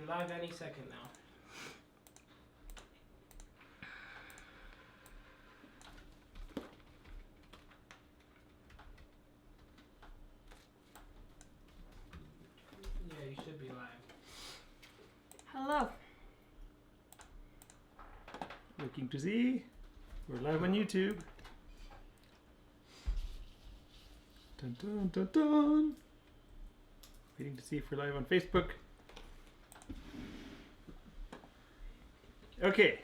be live any second now. Yeah, you should be live. Hello. Looking to see. We're live on YouTube. Dun dun dun dun. Waiting to see if we're live on Facebook. Okay,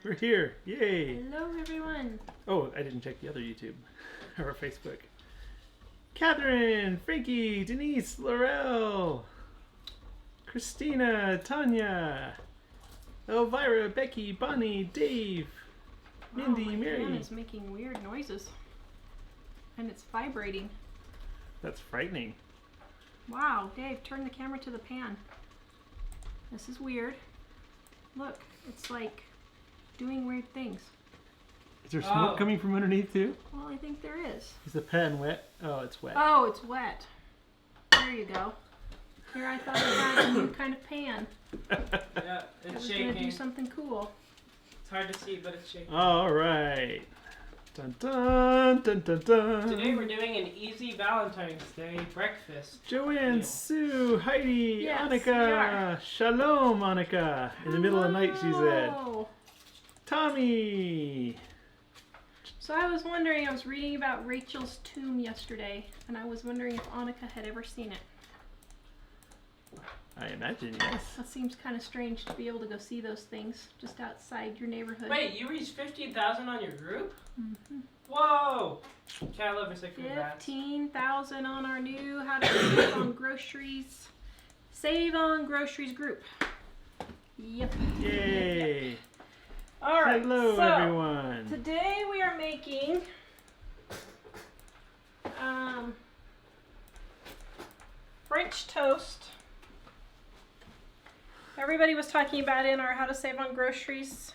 we're here. Yay! Hello, everyone. Oh, I didn't check the other YouTube or Facebook. Catherine, Frankie, Denise, Laurel, Christina, Tanya, Elvira, Becky, Bonnie, Dave, Mindy, my Mary. fan is making weird noises. And it's vibrating. That's frightening. Wow, Dave, turn the camera to the pan. This is weird. Look, it's like doing weird things. Is there smoke coming from underneath too? Well, I think there is. Is the pan wet? Oh, it's wet. Oh, it's wet. There you go. Here I thought I had a new kind of pan. Yeah, I it's was shaking. gonna do something cool. It's hard to see, but it's shaking. All right. Dun dun dun dun dun. Today we're doing an easy Valentine's Day breakfast. Joanne, meal. Sue, Heidi, Yes, we Annika, are. Shalom, Annika. In the middle of the night, she said. Hello. Tommy. So I was wondering, I was reading about Rachel's tomb yesterday, and I was wondering if Annika had ever seen it. I imagine, yes. That seems kind of strange to be able to go see those things just outside your neighborhood. Wait, you reached 15,000 on your group? Mm-hmm. Whoa! Cat lover, sick for rats. 15,000 on our new How to Save on Groceries. Save on Groceries group. Yep. Yay. All right. Hello, so everyone. today we are making French toast. Everybody was talking about it in our How to Save on Groceries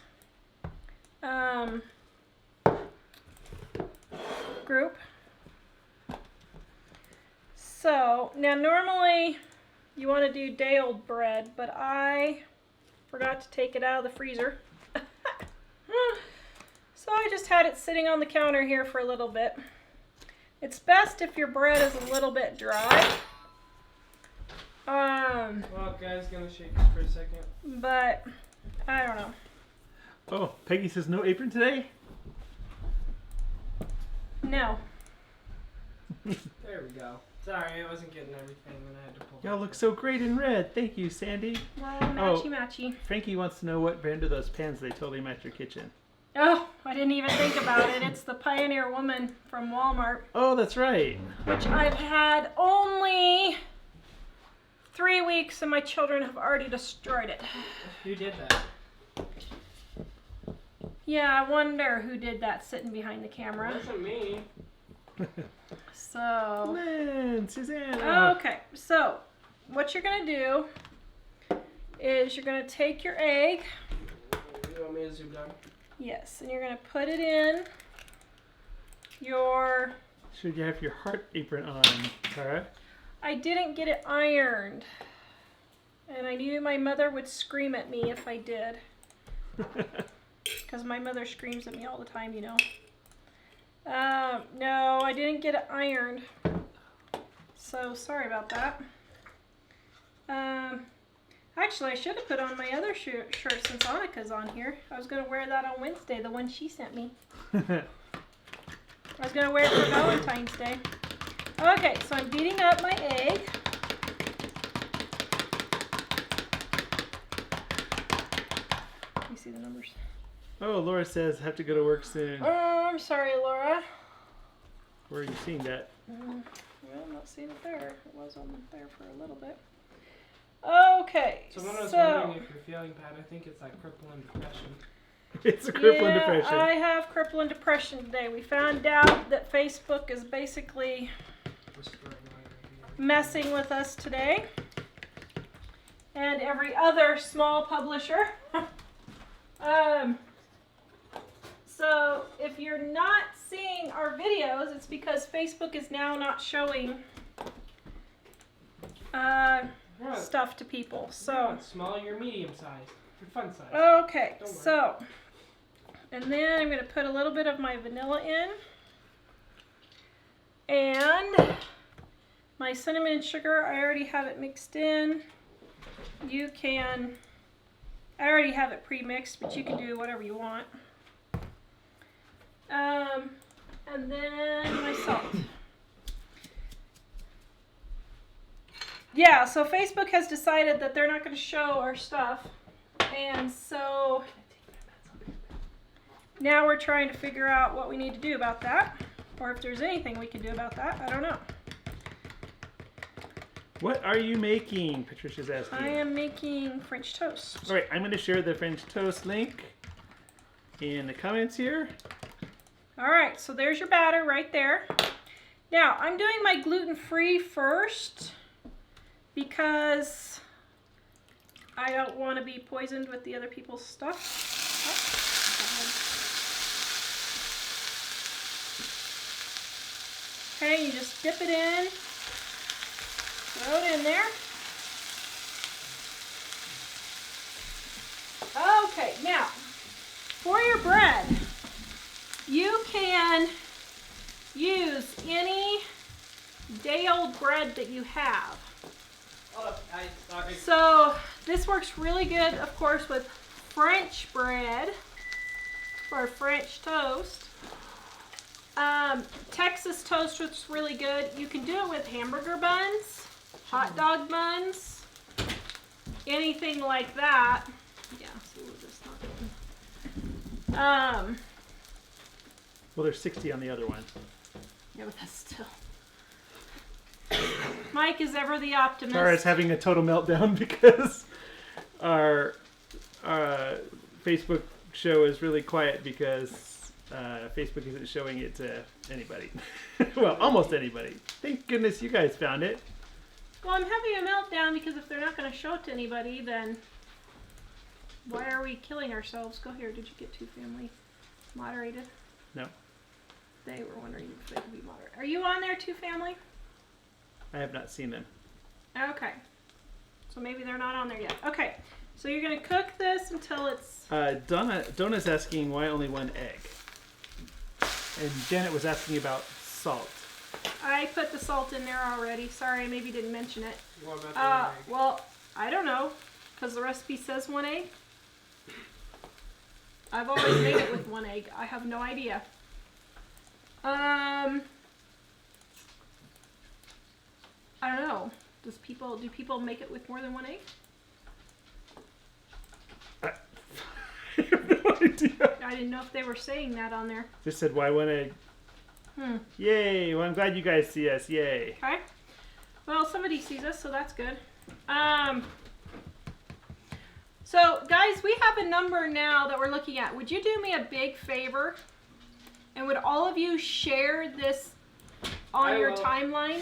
group. So now normally you want to do day old bread, but I forgot to take it out of the freezer. So I just had it sitting on the counter here for a little bit. It's best if your bread is a little bit dry. Well, guys, gonna shake this for a second. But I don't know. Oh, Peggy says no apron today? No. There we go. Sorry, I wasn't getting everything and I had to pull Y'all look so great in red. Thank you, Sandy. Well, matchy. Frankie wants to know what brand are those pans they totally match your kitchen. Oh, I didn't even think about it. It's the Pioneer Woman from Walmart, Oh, that's right. which I've had only 3 weeks and my children have already destroyed it. Who did that? Yeah, I wonder who did that sitting behind the camera. It wasn't me. So, Lynn, Susanna. okay, so what you're going to do is you're going to take your egg. You want me to zoom down? Yes, and you're going to put it in your... Should you have your heart apron on, Tara? I didn't get it ironed. And I knew my mother would scream at me if I did. Because my mother screams at me all the time, you know. No, I didn't get it ironed. So, sorry about that. Actually, I should have put on my other shirt since Annika's on here. I was going to wear that on Wednesday, the one she sent me. I was going to wear it for Valentine's Day. Okay, so I'm beating up my egg. Let me see the numbers. Oh, Laura says have to go to work soon. Oh, I'm sorry, Laura. Where are you seeing that? Well, I'm not seeing it there. It was on there for a little bit. Okay, Someone was wondering if you're feeling bad. I think it's like crippling depression. It's a crippling depression. I have crippling depression today. We found out that Facebook is basically messing with us today. And every other small publisher. So if you're not seeing our videos, it's because Facebook is now not showing stuff to people. You're So, not small, you're medium sized. You're fun size. okay, Don't worry. so, and then I'm going to put a little bit of my vanilla in. And my cinnamon and sugar, I already have it mixed in. I already have it pre-mixed, but you can do whatever you want. And then my salt. Yeah, so Facebook has decided that they're not going to show our stuff. And so now we're trying to figure out what we need to do about that. Or if there's anything we can do about that. I don't know. What are you making? Patricia's asking. I am making French toast. All right, I'm going to share the French toast link in the comments here. All right, so there's your batter right there. Now, I'm doing my gluten-free first because I don't want to be poisoned with the other people's stuff. Okay, you just dip it in, throw it in there. Okay, now, for your bread, you can use any day-old bread that you have. Oh, sorry. So this works really good, of course, with French bread for French toast. Texas toast works really good. You can do it with hamburger buns, hot dog buns, anything like that. Yeah, so we'll just not. Well, there's 60 on the other one. Yeah, but that's still. Mike is ever the optimist. Tara's having a total meltdown because our Facebook show is really quiet because Facebook isn't showing it to anybody. Well, almost anybody. Thank goodness you guys found it. Well, I'm having a meltdown because if they're not going to show it to anybody, then why are we killing ourselves? Go here. Did you get two family moderated? No. They were wondering if they could be moderated. Are you on there, two family? I have not seen them. Okay. So maybe they're not on there yet. Okay. So you're going to cook this until it's... Donna's asking why only one egg. And Janet was asking about salt. I put the salt in there already. Sorry, I maybe didn't mention it. What about the egg? Well, I don't know, because the recipe says 1 egg. I've always made it with 1 egg. I have no idea. I don't know. Do people make it with more than 1 egg? I have no idea. I didn't know if they were saying that on there. Just said why one egg. Yay! Well, I'm glad you guys see us. Yay! Okay. Well, somebody sees us, so that's good. So, guys, we have a number now that we're looking at. Would you do me a big favor? And would all of you share this on your timeline?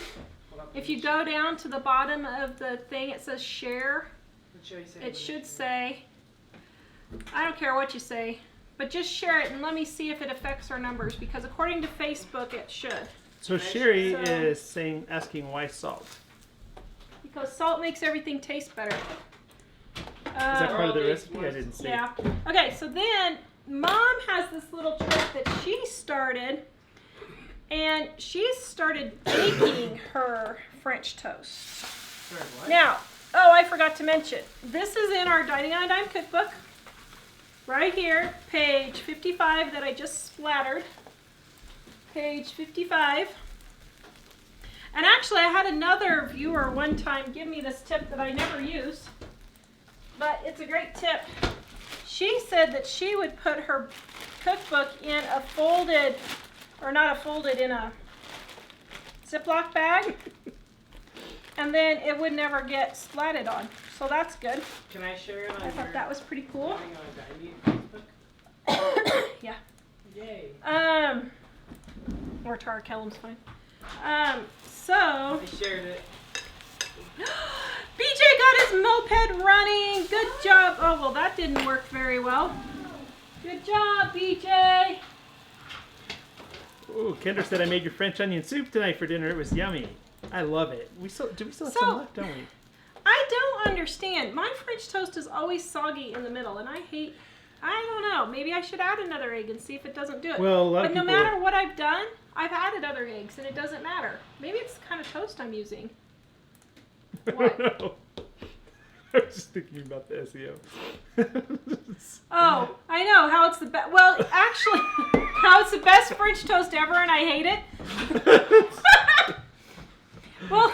If you go down to the bottom of the thing, it says share. It should say, I don't care what you say, but just share it and let me see if it affects our numbers, because according to Facebook, it should. So Sherry is asking why salt? Because salt makes everything taste better. Is that part of the recipe? I didn't see. Yeah. Okay, so then Mom has this little trick that she started, and she started baking her French toast. Sorry, what? Now, oh, I forgot to mention, this is in our Dining on a Dime cookbook. Right here, page 55 that I just splattered. Page 55. And actually, I had another viewer one time give me this tip that I never use, but it's a great tip. She said that she would put her cookbook in a folded, or not a folded, in a Ziploc bag, and then it would never get splatted on. So that's good. Can I share it on I thought that was pretty cool. Yeah. Yay. Or Tara Kellum's fine. So I shared it. BJ got his moped running. Good job. Oh, well, that didn't work very well. Good job, BJ. Ooh, Kendra said I made your French onion soup tonight for dinner. It was yummy. I love it. Do we still have some left, don't we? I don't understand. My French toast is always soggy in the middle, and I don't know. Maybe I should add another egg and see if it doesn't do it. Well, a lot but of no people... matter what I've done, I've added other eggs, and it doesn't matter. Maybe it's the kind of toast I'm using. What? I was just thinking about the SEO. Oh, I know how it's the best. Well, actually, how it's the best French toast ever, and I hate it. Well,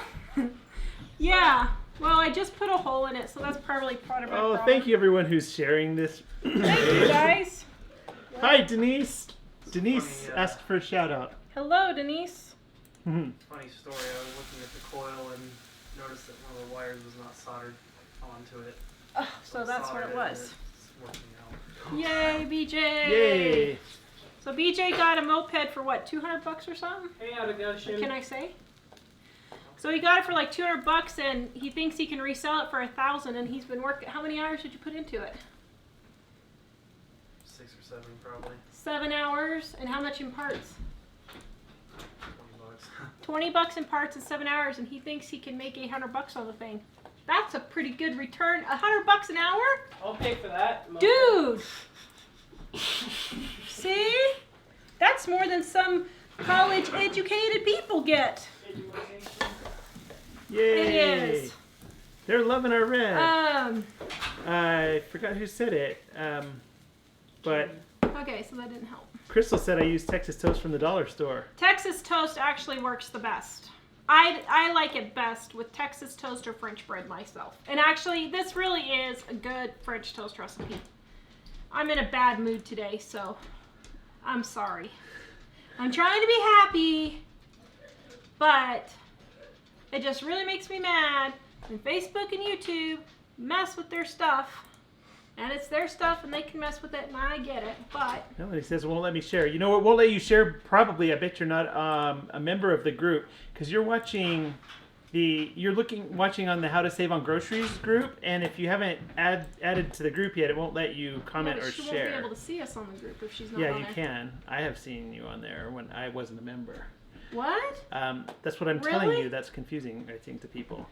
yeah. Well, I just put a hole in it, so that's probably part of my problem. Thank you everyone who's sharing this. Thank you, guys. Hi, Denise. Denise asked for a shout out. Hello, Denise. Funny story. I was looking at the coil and noticed that one of the wires was not soldered onto it. Oh, so that's what it was. It's working out. Yay, BJ! Yay! So BJ got a moped for what, $200 or something? Hey, how'd it go, Shim? Can I say? So he got it for like $200, and he thinks he can resell it for $1,000. And he's been working. How many hours did you put into it? 6 or 7, probably. 7 hours, and how much in parts? $20. $20 in parts in 7 hours, and he thinks he can make $800 on the thing. That's a pretty good return. $100 an hour? I'll pay for that. Dude! See? That's more than some college-educated people get. Yay! It is. They're loving our red. I forgot who said it, but Okay, so that didn't help. Crystal said I use Texas toast from the dollar store. Texas toast actually works the best. I like it best with Texas toast or French bread myself. And actually, this really is a good French toast recipe. I'm in a bad mood today, so I'm sorry. I'm trying to be happy, but it just really makes me mad when Facebook and YouTube mess with their stuff. And it's their stuff, and they can mess with it, and I get it, but... Nobody says it won't let me share. You know what won't let you share? Probably, I bet you're not a member of the group, because you're watching watching on the How to Save on Groceries group, and if you haven't added to the group yet, it won't let you comment or she share. She won't be able to see us on the group if she's not on Yeah, there. you can. I have seen you on there when I wasn't a member. What? That's what I'm telling Really? you. That's confusing, I think, to people.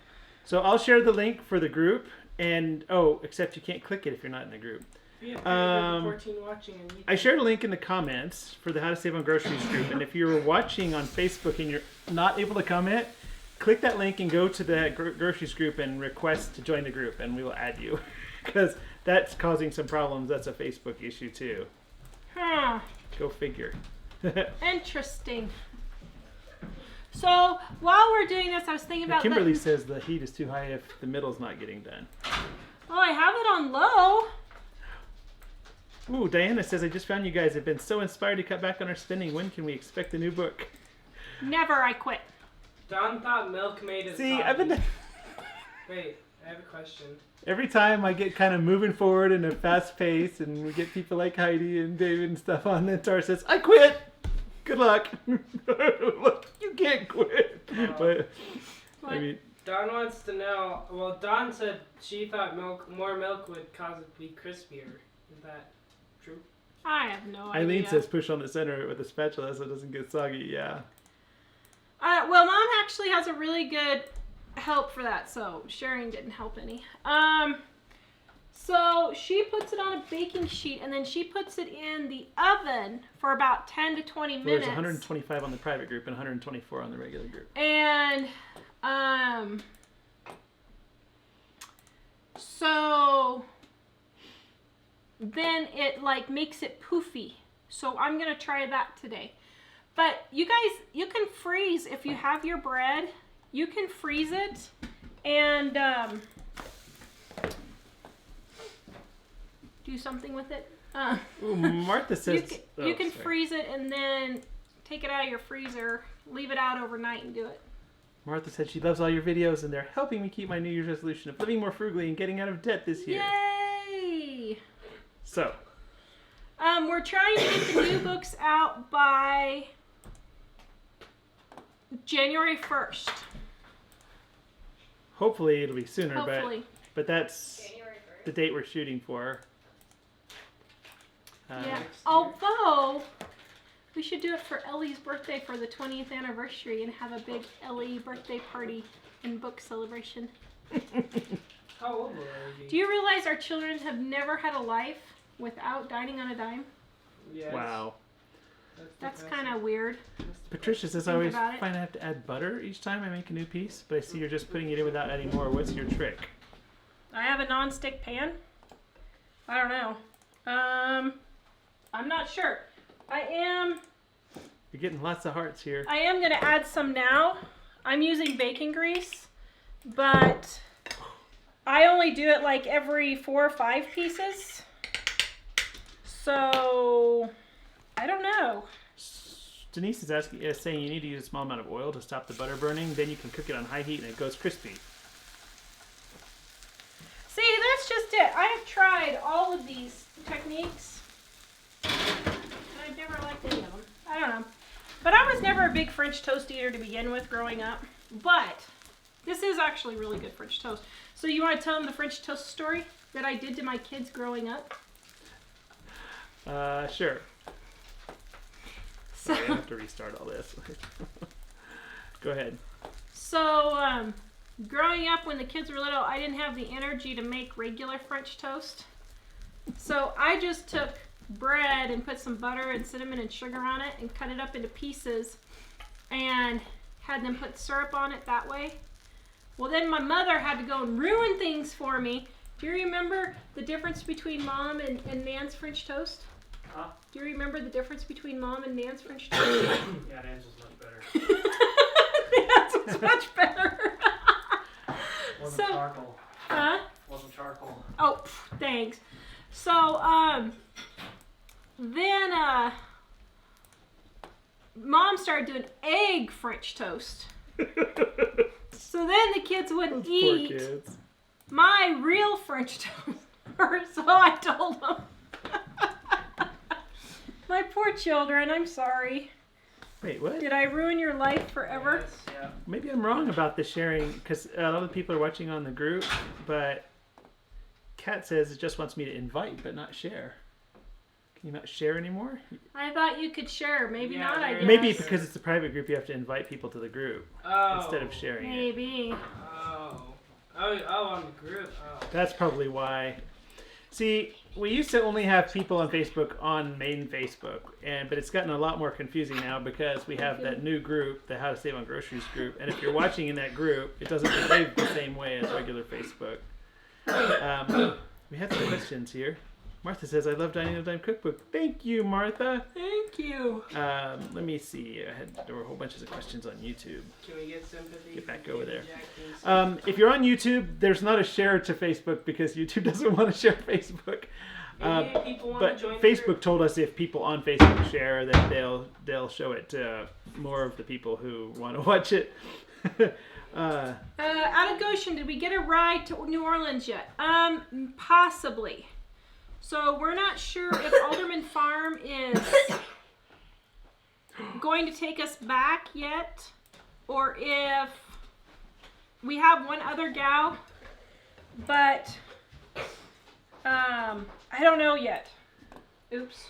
So I'll share the link for the group. And, except you can't click it if you're not in the group. Yeah, 14 watching on YouTube. I shared a link in the comments for the How to Save on Groceries group. And if you're watching on Facebook and you're not able to comment, click that link and go to the groceries group and request to join the group. And we will add you. Because that's causing some problems. That's a Facebook issue, too. Huh. Go figure. Interesting. So, while we're doing this, I was thinking about... Kimberly says the heat is too high if the middle's not getting done. Oh, I have it on low. Ooh, Diana says, I just found you guys have been so inspired to cut back on our spending. When can we expect a new book? Never, I quit. Don thought milk made it See, soggy. I've been... Wait, I have a question. Every time I get kind of moving forward in a fast pace and we get people like Heidi and David and stuff on, then Tawra says, I quit! Good luck. Look, you can't quit. But I mean, Dawn wants to know. Well, Dawn said she thought more milk would cause it to be crispier. Is that true? I have no idea. Eileen says push on the center with a spatula so it doesn't get soggy. Yeah. Well, Mom actually has a really good help for that, so sharing didn't help any. So she puts it on a baking sheet, and then she puts it in the oven for about 10 to 20 minutes. There's 125 on the private group and 124 on the regular group. And so then it like makes it poofy. So I'm gonna try that today. But you guys, you can freeze if you have your bread. You can freeze it, and do something with it. Ooh, Martha says you can freeze it and then take it out of your freezer, leave it out overnight, and do it. Martha said she loves all your videos and they're helping me keep my New Year's resolution of living more frugally and getting out of debt this year. Yay! So. We're trying to get the new books out by January 1st. Hopefully it'll be sooner, Hopefully. but that's the date we're shooting for. Yeah. Although we should do it for Ellie's birthday for the 20th anniversary and have a big Ellie birthday party and book celebration. How old will I be? Do you realize our children have never had a life without dining on a dime? Yes. Wow. That's kind of weird. Patricia says, I Think always about it. find I have to add butter each time I make a new piece, but I see you're just putting it in without adding more. What's your trick? I have a non-stick pan. I don't know. I'm not sure. You're getting lots of hearts here. I am going to add some now. I'm using bacon grease, but I only do it like every 4 or 5 pieces. So, I don't know. Denise is saying you need to use a small amount of oil to stop the butter burning. Then you can cook it on high heat and it goes crispy. See, that's just it. I have tried all of these techniques, and I've never liked any of them. I don't know. But I was never a big French toast eater to begin with growing up. But this is actually really good French toast. So you want to tell them the French toast story that I did to my kids growing up? Sure. So, Sorry, I have to restart all this. Go ahead. So, growing up when the kids were little, I didn't have the energy to make regular French toast. So I just took bread and put some butter and cinnamon and sugar on it and cut it up into pieces and had them put syrup on it that way. Well, then my mother had to go and ruin things for me. Do you remember the difference between Mom and Nan's French toast? Huh? Do you remember the difference between Mom and Nan's French toast? Yeah, Nan's was much better. Nan's was much better. Wasn't So- charcoal. Huh? Wasn't charcoal. Oh, thanks. So, then, Mom started doing egg French toast. So then the kids wouldn't Poor eat kids. my real French toast. So I told them. My poor children, I'm sorry. Wait, what? Did I ruin your life forever? Yes, yeah. Maybe I'm wrong about the sharing, because a lot of people are watching on the group, but Kat says it just wants me to invite, but not share. Can you not share anymore? I thought you could share. Maybe Yeah, not, I there guess. Maybe because it's a private group, you have to invite people to the group Oh. instead of sharing it. Maybe. Oh. Oh, on the group. Oh. That's probably why. See, we used to only have people on Facebook on main Facebook, but it's gotten a lot more confusing now because we have that new group, the How to Save on Groceries group, and if you're watching in that group, it doesn't behave the same way as regular Facebook. We have some questions here. Martha says, I love Dining on a Dime Cookbook. Thank you, Martha. Thank you. Let me see. There were a whole bunch of questions on YouTube. Can we get sympathy? Get back from over David there. Jackson's? If you're on YouTube, there's not a share to Facebook because YouTube doesn't want to share Facebook. Maybe people want But to join Facebook told us if people on Facebook share, that they'll show it to more of the people who want to watch it. Out of Goshen, did we get a ride to New Orleans yet? Possibly. So we're not sure if Alderman Farm is going to take us back yet, or if we have one other gal, but I don't know yet. Oops.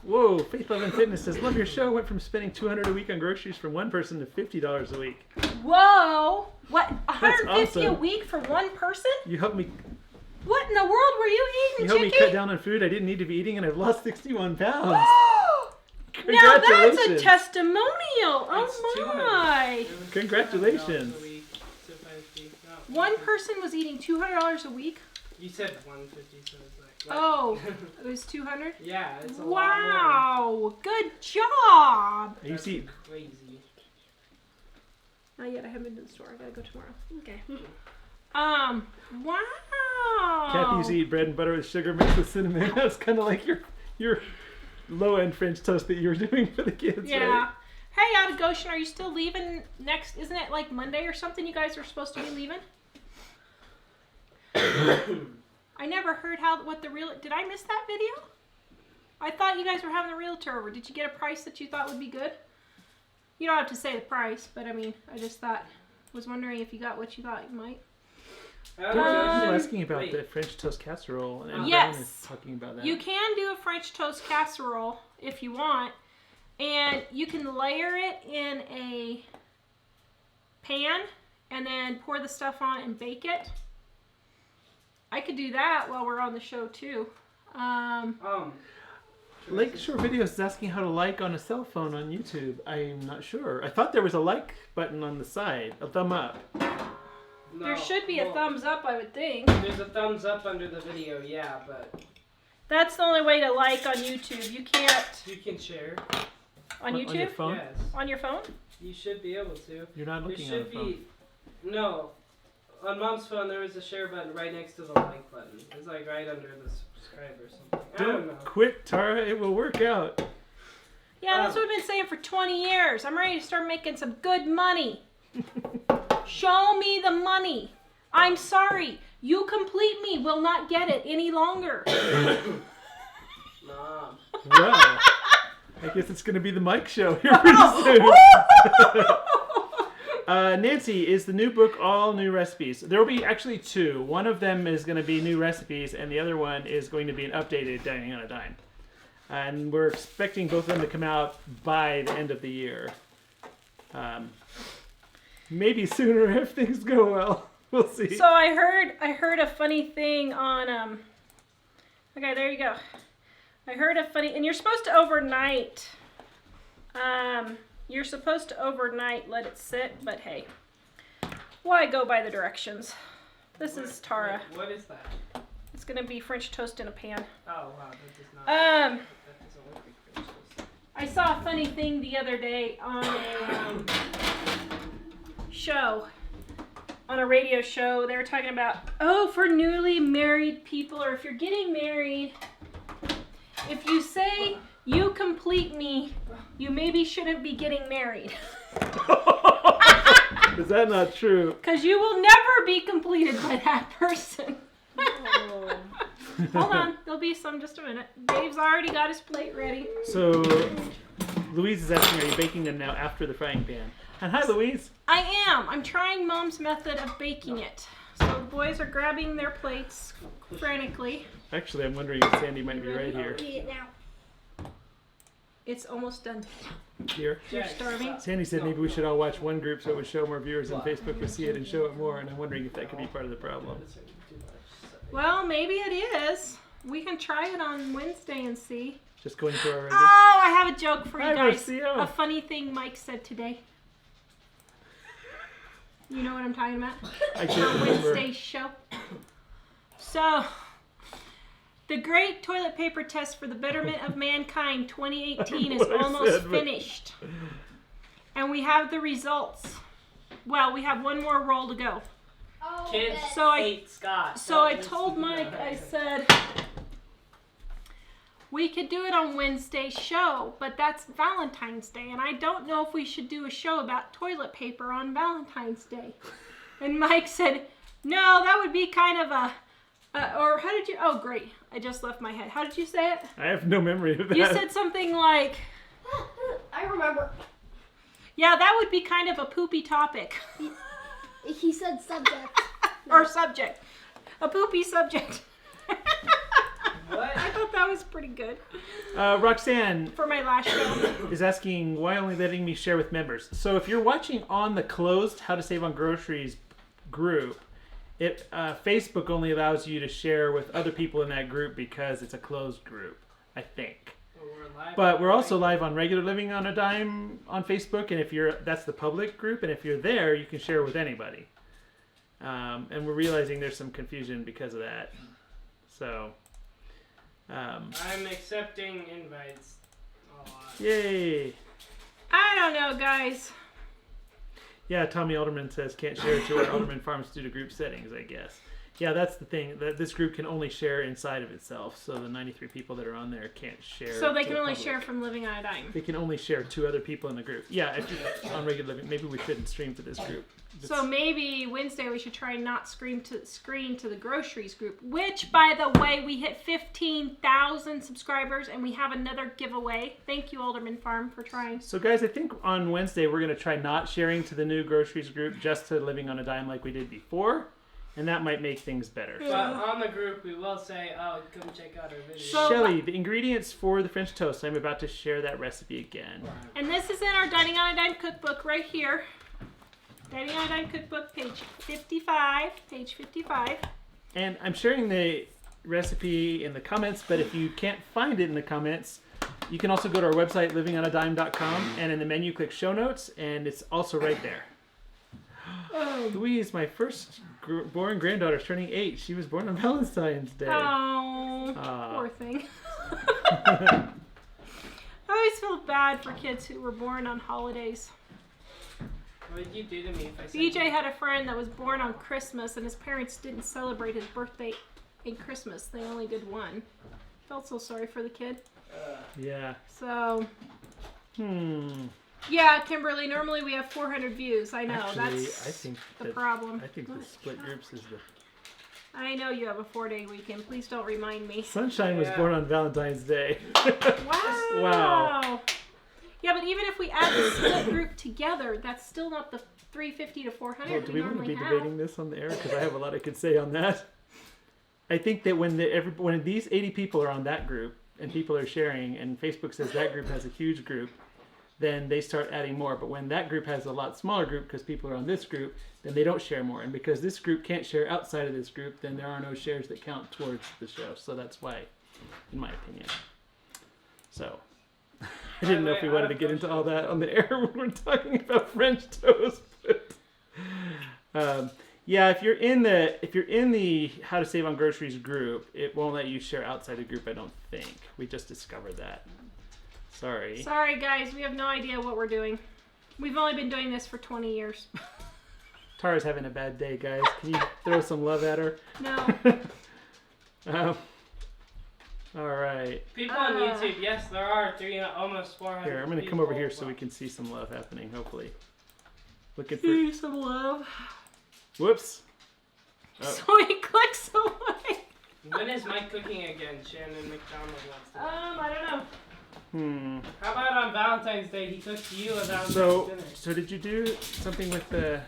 Whoa, Faith Love and Fitness says, love your show. Went from spending $200 a week on groceries from one person to $50 a week. Whoa! What? $150 a awesome. week for one person? You helped me. What in the world were you eating, You helped me Chicky? cut down on food I didn't need to be eating, and I've lost 61 pounds. Now that's a Congratulations. testimonial. It's Oh 200. my! It was Congratulations. $200 a week to 50. No, One person was eating $200 a week. You said 150, so it's like. Oh, it was 200. Yeah, it's a lot Wow! Good job. You That's see, crazy. Not yet. I haven't been to the store. I gotta go tomorrow. Okay. Wow. Kathy used to eat bread and butter with sugar mixed with cinnamon. That's kind of like your low-end French toast that you were doing for the kids, Yeah. right? Hey, out of Goshen, are you still leaving next? Isn't it like Monday or something? You guys are supposed to be leaving. I never heard what the real. Did I miss that video? I thought you guys were having the realtor over. Did you get a price that you thought would be good? You don't have to say the price, but I mean, I just was wondering if you got what you thought you might. People asking about wait. the French toast casserole, and Yes. Brian is talking about that. You can do a French toast casserole if you want, and you can layer it in a pan and then pour the stuff on and bake it. I could do that while we're on the show too. Lakeshore Videos is asking how to like on a cell phone on YouTube. I'm not sure. I thought there was a like button on the side, a thumb up. No, There should be a thumbs up, I would think. There's a thumbs up under the video, yeah, but That's the only way to like on YouTube. You can't you can share. on YouTube? On your phone? Yes, On your phone? you should be able to. You're not There looking at a should phone. be. No, on Mom's phone there was a share button right next to the like button. It's like right under the subscribe or something. I don't know. Don't quit, Tara. It will work out. Yeah, that's what I've been saying for 20 years. I'm ready to start making some good money. Show me the money. I'm sorry. You Complete Me will not get it any longer. Mom. Well, I guess it's going to be the Mike show here pretty soon. Nancy, is the new book all new recipes? There will be actually two. One of them is going to be new recipes, and the other one is going to be an updated Dining on a Dime. And we're expecting both of them to come out by the end of the year. Maybe sooner if things go well. We'll see. So I heard a funny thing on okay, there you go. I heard a funny, and you're supposed to overnight. You're supposed to overnight let it sit, but hey, why go by the directions? This is Tara. What is that? It's gonna be French toast in a pan. Oh wow, that does not. Um, That doesn't look like French toast. I saw a funny thing the other day on a show, on a radio show. They were talking about, for newly married people, or if you're getting married, if you say you complete me, you maybe shouldn't be getting married. Is that not true? Because you will never be completed by that person. Hold on, there'll be some just a minute. Dave's already got his plate ready. So, Louise is asking, are you baking them now after the frying pan? And hi, Louise. I am. I'm trying Mom's method of baking it. So the boys are grabbing their plates frantically. Actually, I'm wondering if Sandy might be right here. Eat it now. It's almost done. Here. You're starving? Sandy said maybe we should all watch one group so it would show more viewers, and Facebook would see it and show it more, and I'm wondering if that could be part of the problem. Well, maybe it is. We can try it on Wednesday and see. Just going through already. Oh, I have a joke for you Hi, guys. Marcio. A funny thing Mike said today. You know what I'm talking about? I can't On remember. Wednesday's show. So, the Great Toilet Paper Test for the Betterment of Mankind 2018 is What I almost said, but- finished. And we have the results. Well, we have one more roll to go. Kids So I- hate Scott. So I told Mike, I said, we could do it on Wednesday's show, but that's Valentine's Day, and I don't know if we should do a show about toilet paper on Valentine's Day. And Mike said, no, that would be kind of or how did you, oh great, I just left my head. How did you say it? I have no memory of that. You said something like, I remember. yeah, that would be kind of a poopy topic. He said subject. Or subject. A poopy subject. What? I thought that was pretty good Roxanne for my last show. is asking, why only letting me share with members? So if you're watching on the closed How to Save on Groceries group, Facebook only allows you to share with other people in that group because it's a closed group, I think. But we're also live on Regular Living on a Dime on Facebook, and that's the public group, and if you're there, you can share with anybody. And we're realizing there's some confusion because of that. So, I'm accepting invites a lot. yay! I don't know, guys. Yeah, Tommy Alderman says can't share to our Alderman Farms due to group settings, I guess. Yeah, that's the thing. That this group can only share inside of itself, so the 93 people that are on there can't share. So they to can the only public. share from Living on a Dime. They can only share to other people in the group. Yeah, if you're on Regular Living, maybe we shouldn't stream to this group. So maybe Wednesday we should try not screen to the groceries group, which, by the way, we hit 15,000 subscribers and we have another giveaway. Thank you, Alderman Farm, for trying. So guys, I think on Wednesday we're going to try not sharing to the new groceries group, just to Living on a Dime like we did before, and that might make things better. But on the group, we will say, oh, come check out our video. So- Shelly, the ingredients for the French toast, I'm about to share that recipe again. And this is in our Dining on a Dime cookbook right here. Steady Iodine Cookbook, page 55. Page 55. And I'm sharing the recipe in the comments, but if you can't find it in the comments, you can also go to our website, livingonadime.com, and in the menu, click show notes, and it's also right there. Louise, my first born granddaughter, is turning 8. She was born on Valentine's Day. Oh, poor thing. I always feel bad for kids who were born on holidays. What did you do to me if I said BJ had a friend that was born on Christmas, and his parents didn't celebrate his birthday and Christmas. They only did one. Felt so sorry for the kid. Yeah. So. Yeah, Kimberly. Normally we have 400 views. I know. Actually, that's I think the problem. I think the split groups is the... I know you have a 4-day weekend. Please don't remind me. Sunshine was born on Valentine's Day. Wow. Wow. Yeah, but even if we add the split group together, that's still not the 350 to 400 Well, do we want to normally be have. debating this on the air? Because I have a lot I could say on that. I think that when these 80 people are on that group and people are sharing, and Facebook says that group has a huge group, then they start adding more. But when that group has a lot smaller group because people are on this group, then they don't share more. And because this group can't share outside of this group, then there are no shares that count towards the show. So that's why, in my opinion. So, I didn't know if we wanted to get into all that on the air when we're talking about French toast. But, yeah, if you're in the How to Save on Groceries group, it won't let you share outside the group, I don't think. We just discovered that. Sorry. Sorry, guys. We have no idea what we're doing. We've only been doing this for 20 years. Tara's having a bad day, guys. Can you throw some love at her? No. All right. People on YouTube, yes, there are almost 400. Here, I'm going to come over here so we can see some love happening, hopefully. Looking for... See some love. Whoops. Oh. So he clicks away. When is Mike cooking again? Shannon McDonald wants to. I don't know. How about on Valentine's Day he cooks you a Valentine's dinner? So did you do something with the...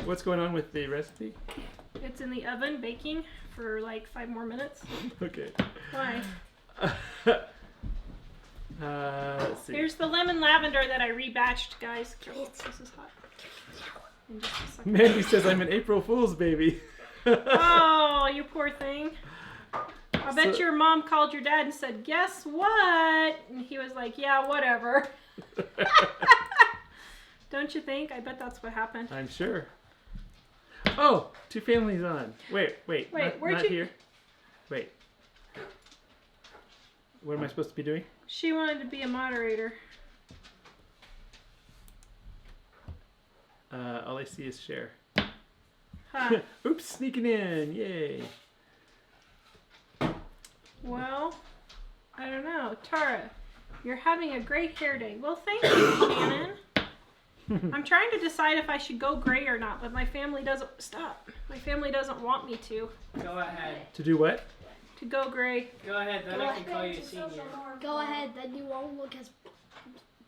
What's going on with the recipe? It's in the oven baking for like 5 more minutes. Okay. Why? Let's see. Here's the lemon lavender that I rebatched, guys. Oh, this is hot. In just a second. Mandy says I'm an April Fool's baby. Oh, you poor thing. I bet your mom called your dad and said, "Guess what?" And he was like, "Yeah, whatever." Don't you think? I bet that's what happened. I'm sure. Oh, 2 families on. Wait, not here. Wait. What am I supposed to be doing? She wanted to be a moderator. All I see is share. Huh. Oops, sneaking in. Yay. Well, I don't know. Tara, you're having a great hair day. Well, thank you, Shannon. I'm trying to decide if I should go gray or not, but my family doesn't... Stop. My family doesn't want me to. Go ahead. To do what? To go gray. Go ahead, then I can call you a senior. Go ahead, then you won't look as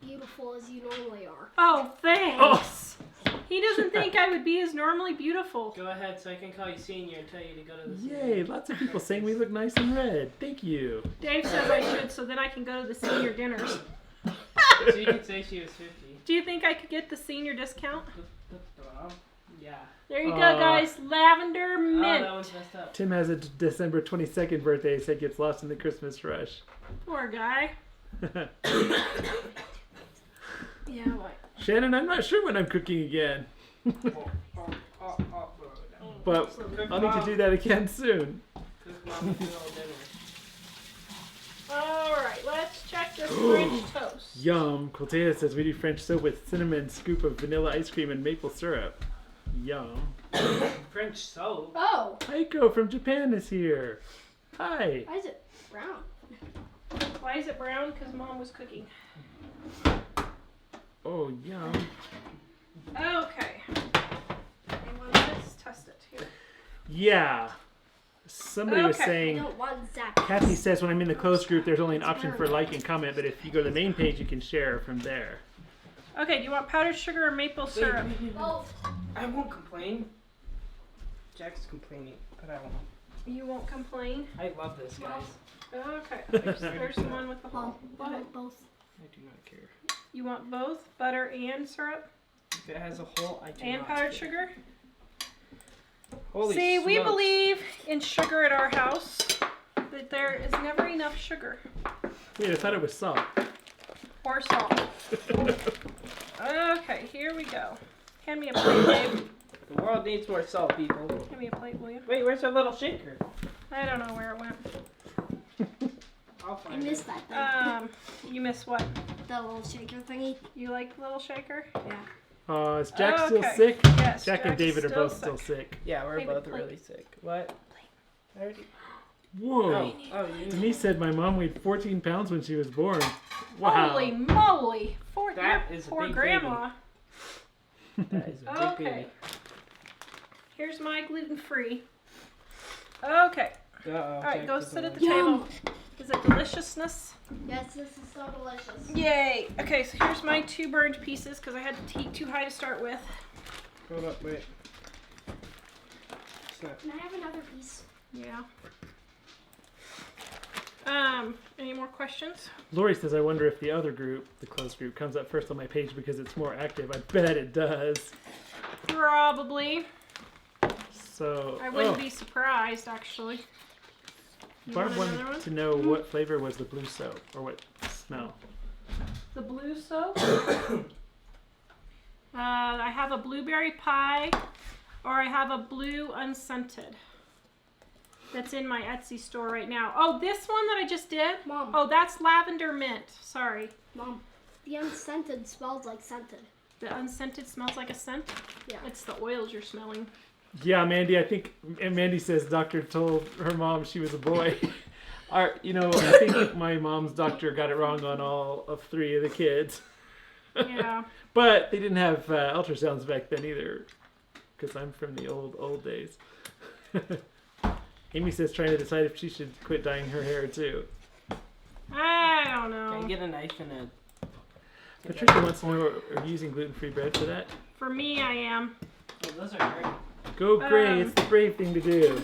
beautiful as you normally are. Oh, thanks. He doesn't think I would be as normally beautiful. Go ahead so I can call you senior and tell you to go to the senior. Yay, lots of people saying we look nice in red. Thank you. Dave says I should, so then I can go to the senior dinners. So you could say she was 50. Do you think I could get the senior discount? Yeah. There you go, guys. Lavender Oh, mint. that one's messed up. Tim has a December 22nd birthday, so he gets lost in the Christmas rush. Poor guy. Yeah, what? Shannon, I'm not sure when I'm cooking again. But I'll need to do that again soon. Cook Mama's little dinner. Alright, let's check this French toast. Yum. Coltea says we do French soap with cinnamon, scoop of vanilla ice cream, and maple syrup. Yum. French soap? Oh, Aiko from Japan is here. Hi. why is it brown? Why is it brown? Because Mom was cooking. Oh, yum. Okay. Well, let's test it here. Yeah. Somebody was Okay. I saying, don't want Zach. Kathy says when I'm in the closed group, there's only an option for like and comment, but if you go to the main page, you can share from there. Okay, do you want powdered sugar or maple syrup? Both. I won't complain. Jack's complaining, but I won't. You won't complain? I love this, guys. Okay. There's the one with the hole. I want both. I do not care. You want both butter and syrup If it has a hole, I do and not powdered care. sugar? Holy See, we smokes. believe in sugar at our house, that there is never enough sugar Wait, I thought it was salt. or salt. Okay, here we go. Hand me a plate, Dave. The world needs more salt, people. Hand me a plate, will you? Wait, where's our little shaker? I don't know where it went. I'll I find missed it. that thing. You missed what? The little shaker thingy. You like little shaker? Yeah. Is Jack Okay. still sick? Yes. Jack and Jack's David are still both still sick. Yeah, we're David, both plate. really sick. What? I already... Whoa. Oh, you Denise said my mom weighed 14 pounds when she was born. Wow. Holy moly! That Your is a poor big grandma. That is a big Okay. baby. Here's my gluten-free. Okay. Uh-oh. All right, Jack go doesn't sit at like the it. table. Is it deliciousness? Yes, this is so delicious. Yay! Okay, so here's my 2 burned pieces because I had to heat too high to start with. Hold up, wait. It's not... Can I have another piece? Yeah. Any more questions? Lori says, I wonder if the other group, the closed group, comes up first on my page because it's more active. I bet it does. Probably. So, I wouldn't be surprised, actually. You Barb want another wanted one? to know what flavor was the blue soap, or what smell. The blue soap. I have a blueberry pie, or I have a blue unscented. That's in my Etsy store right now. Oh, this one that I just did? Mom. Oh, that's lavender mint. Sorry. Mom, the unscented smells like scented. The unscented smells like a scent? Yeah. It's the oils you're smelling. Yeah, Mandy, I think, and Mandy says doctor told her mom she was a boy. I think my mom's doctor got it wrong on all of 3 of the kids. Yeah. But they didn't have ultrasounds back then either, because I'm from the old days. Amy says trying to decide if she should quit dyeing her hair too. I don't Can I know. get a knife and a... Patricia wants to know, are you using gluten-free bread for that? For me, I am. Oh, those are great. Go Gray, it's the brave thing to do.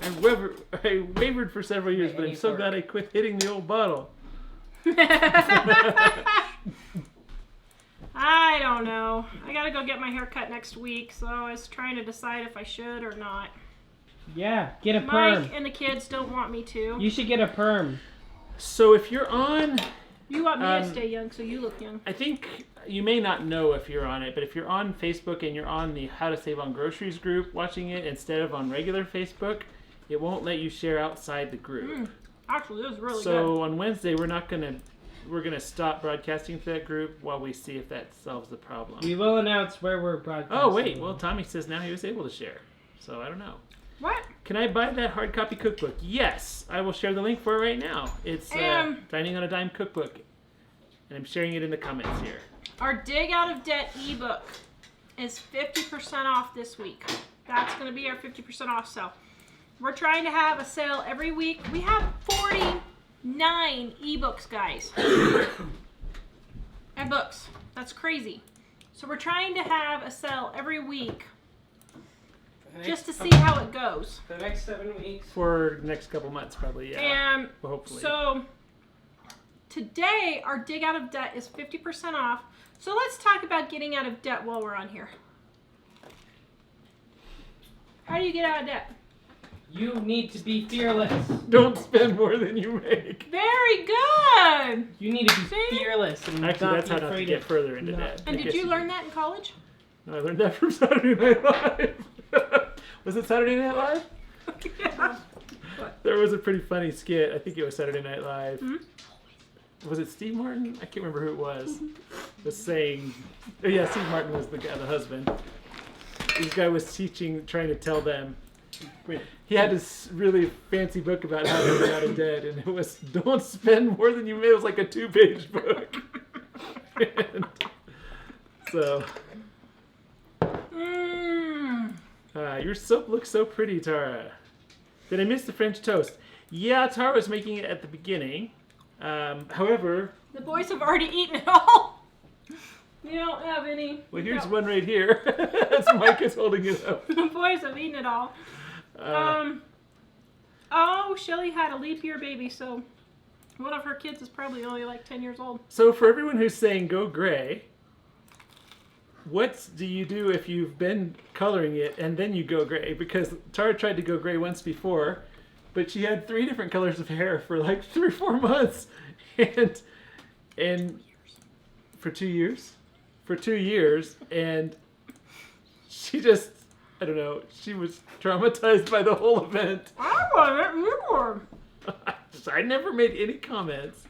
I wavered for several years, but I'm so glad I quit hitting the old bottle. I don't know. I gotta go get my hair cut next week, so I was trying to decide if I should or not. Yeah, get a perm. Mike and the kids don't want me to. You should get a perm. So if you're on, You want me to stay young, so you look young. I think you may not know if you're on it, but if you're on Facebook and you're on the How to Save on Groceries group watching it instead of on regular Facebook, it won't let you share outside the group. Actually, this is really good. So on Wednesday, we're gonna stop broadcasting to that group while we see if that solves the problem. We will announce where we're broadcasting. Oh wait, well Tommy says now he was able to share, so I don't know. What? Can I buy that hard copy cookbook? Yes, I will share the link for it right now. It's Dining on a Dime cookbook, and I'm sharing it in the comments here. Our Dig Out of Debt ebook is 50% off this week. That's going to be our 50% off sale. We're trying to have a sale every week. We have 49 ebooks, guys. And books. That's crazy. So we're trying to have a sale every week just to see how it goes. The next 7 weeks. For the next couple months, probably, yeah. And Well, hopefully. so today our Dig Out of Debt is 50% off. So let's talk about getting out of debt while we're on here. How do you get out of debt? You need to be fearless. Don't spend more than you make. Very good. You need to be See? fearless and Actually, not that's be how not to afraid get of... further into No. debt. And I did guess you learn that in college? No, I learned that from Saturday Night Live. Was it Saturday Night Live? Yeah. There was a pretty funny skit. I think it was Saturday Night Live. Mm-hmm. Was it Steve Martin? I can't remember who it was. Was saying, oh yeah, Steve Martin was the guy, the husband. This guy was trying to tell them. He had this really fancy book about how to get out of debt, and it was don't spend more than you made. It was like a 2-page book. And so, your soap looks so pretty, Tara. Did I miss the French toast? Yeah, Tara was making it at the beginning. However, The boys have already eaten it all. You don't have any. well, here's one right here. That's Mike is holding it up. The boys have eaten it all. Oh, Shelly had a leap year baby, so One of her kids is probably only like 10 years old. So for everyone who's saying go gray, what do you do if you've been coloring it and then you go gray? Because Tara tried to go gray once before, but she had 3 different colors of hair for like 3 or 4 months, and for 2 years, and she just, I don't know, she was traumatized by the whole event. I wasn't either. I never made any comments.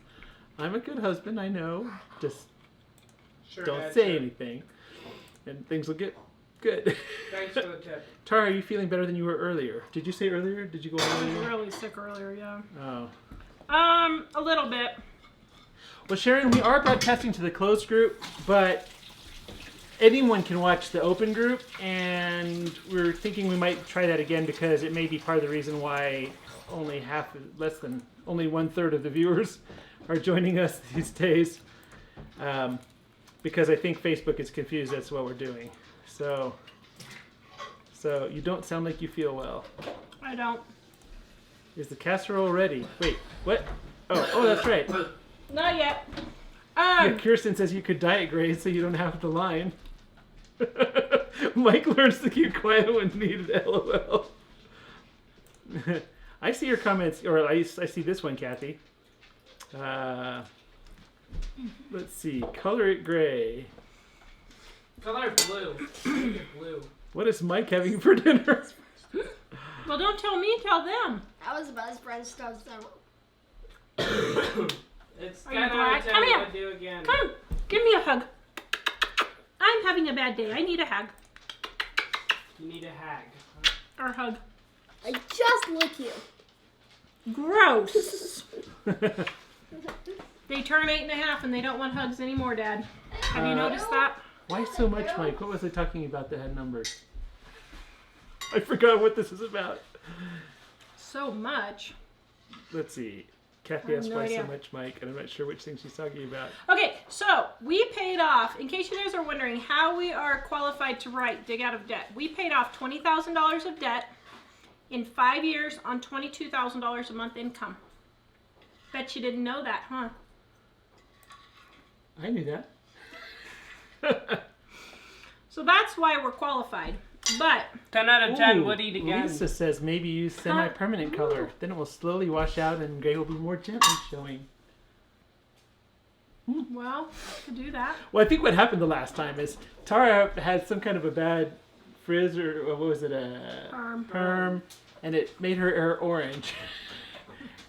I'm a good husband, I know. Just Sure, don't Dad, say sure. anything, and things will get good. Thanks for the tip. Tara, are you feeling better than you were earlier? Did you say earlier? Did you go I was earlier? really sick earlier, yeah. Oh. A little bit. Well, Sharon, we are broadcasting to the closed group, but anyone can watch the open group, and we're thinking we might try that again because it may be part of the reason why only 1/3 of the viewers are joining us these days. Because I think Facebook is confused as to what we're doing. So you don't sound like you feel well. I don't. Is the casserole ready? Wait, what? Oh, that's right. Not yet. Yeah, Kirsten says you could diet grade so you don't have to line. Mike learns to keep quiet when needed, LOL. I see your comments, or I see this one, Kathy. Let's see, color it gray. Color blue. Make it blue. What is Mike having for dinner? Well, don't tell me, tell them. That was the best friend stuff ever. It's Are you 10 out glad? of 10 Come here. if I do again. Come, give me a hug. I'm having a bad day. I need a hug. You need a hag. Or hug. I just lick you. Gross. They turn 8.5 and they don't want hugs anymore, Dad. Have you noticed that? Why so much, Mike? What was I talking about that had numbers? I forgot what this is about. So much. Let's see. Kathy I have asked no why idea. so much, Mike, and I'm not sure which thing she's talking about. Okay, so we paid off, in case you guys are wondering how we are qualified to write Dig Out of Debt, we paid off $20,000 of debt in 5 years on $22,000 a month income. Bet you didn't know that, huh? I knew that. So that's why we're qualified. But 10 out of 10 Ooh, would eat again. Lisa says maybe use semi-permanent color. Then it will slowly wash out and gray will be more gently showing. well, to do that. Well, I think what happened the last time is Tara had some kind of a bad frizz or what was it, a perm, and it made her hair orange.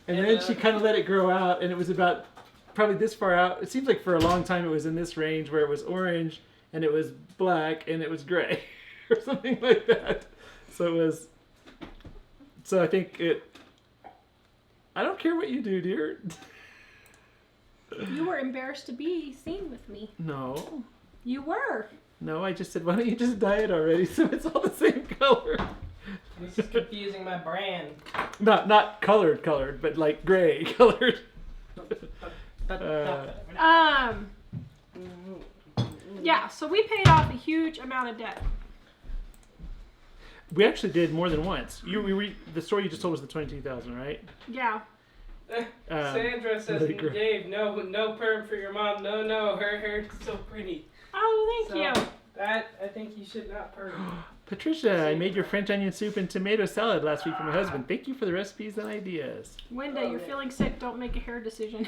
And then she kind of let it grow out, and it was about probably this far out. It seems like for a long time it was in this range where it was orange, and it was black, and it was gray, or something like that. So I think I don't care what you do, dear. You were embarrassed to be seen with me. No. You were. No, I just said, why don't you just dye it already so it's all the same color? This is confusing my brand. Not colored, but like gray colored. Yeah, so we paid off a huge amount of debt. We actually did more than once. The story you just told was the 22,000, right? Yeah. Sandra says, really great. Dave, no perm for your mom. No, her hair's so pretty. Oh, thank you. That, I think you should not perm. Patricia, I made your French onion soup and tomato salad last week for my husband. Thank you for the recipes and ideas. Wenda, you're feeling sick. Don't make a hair decision.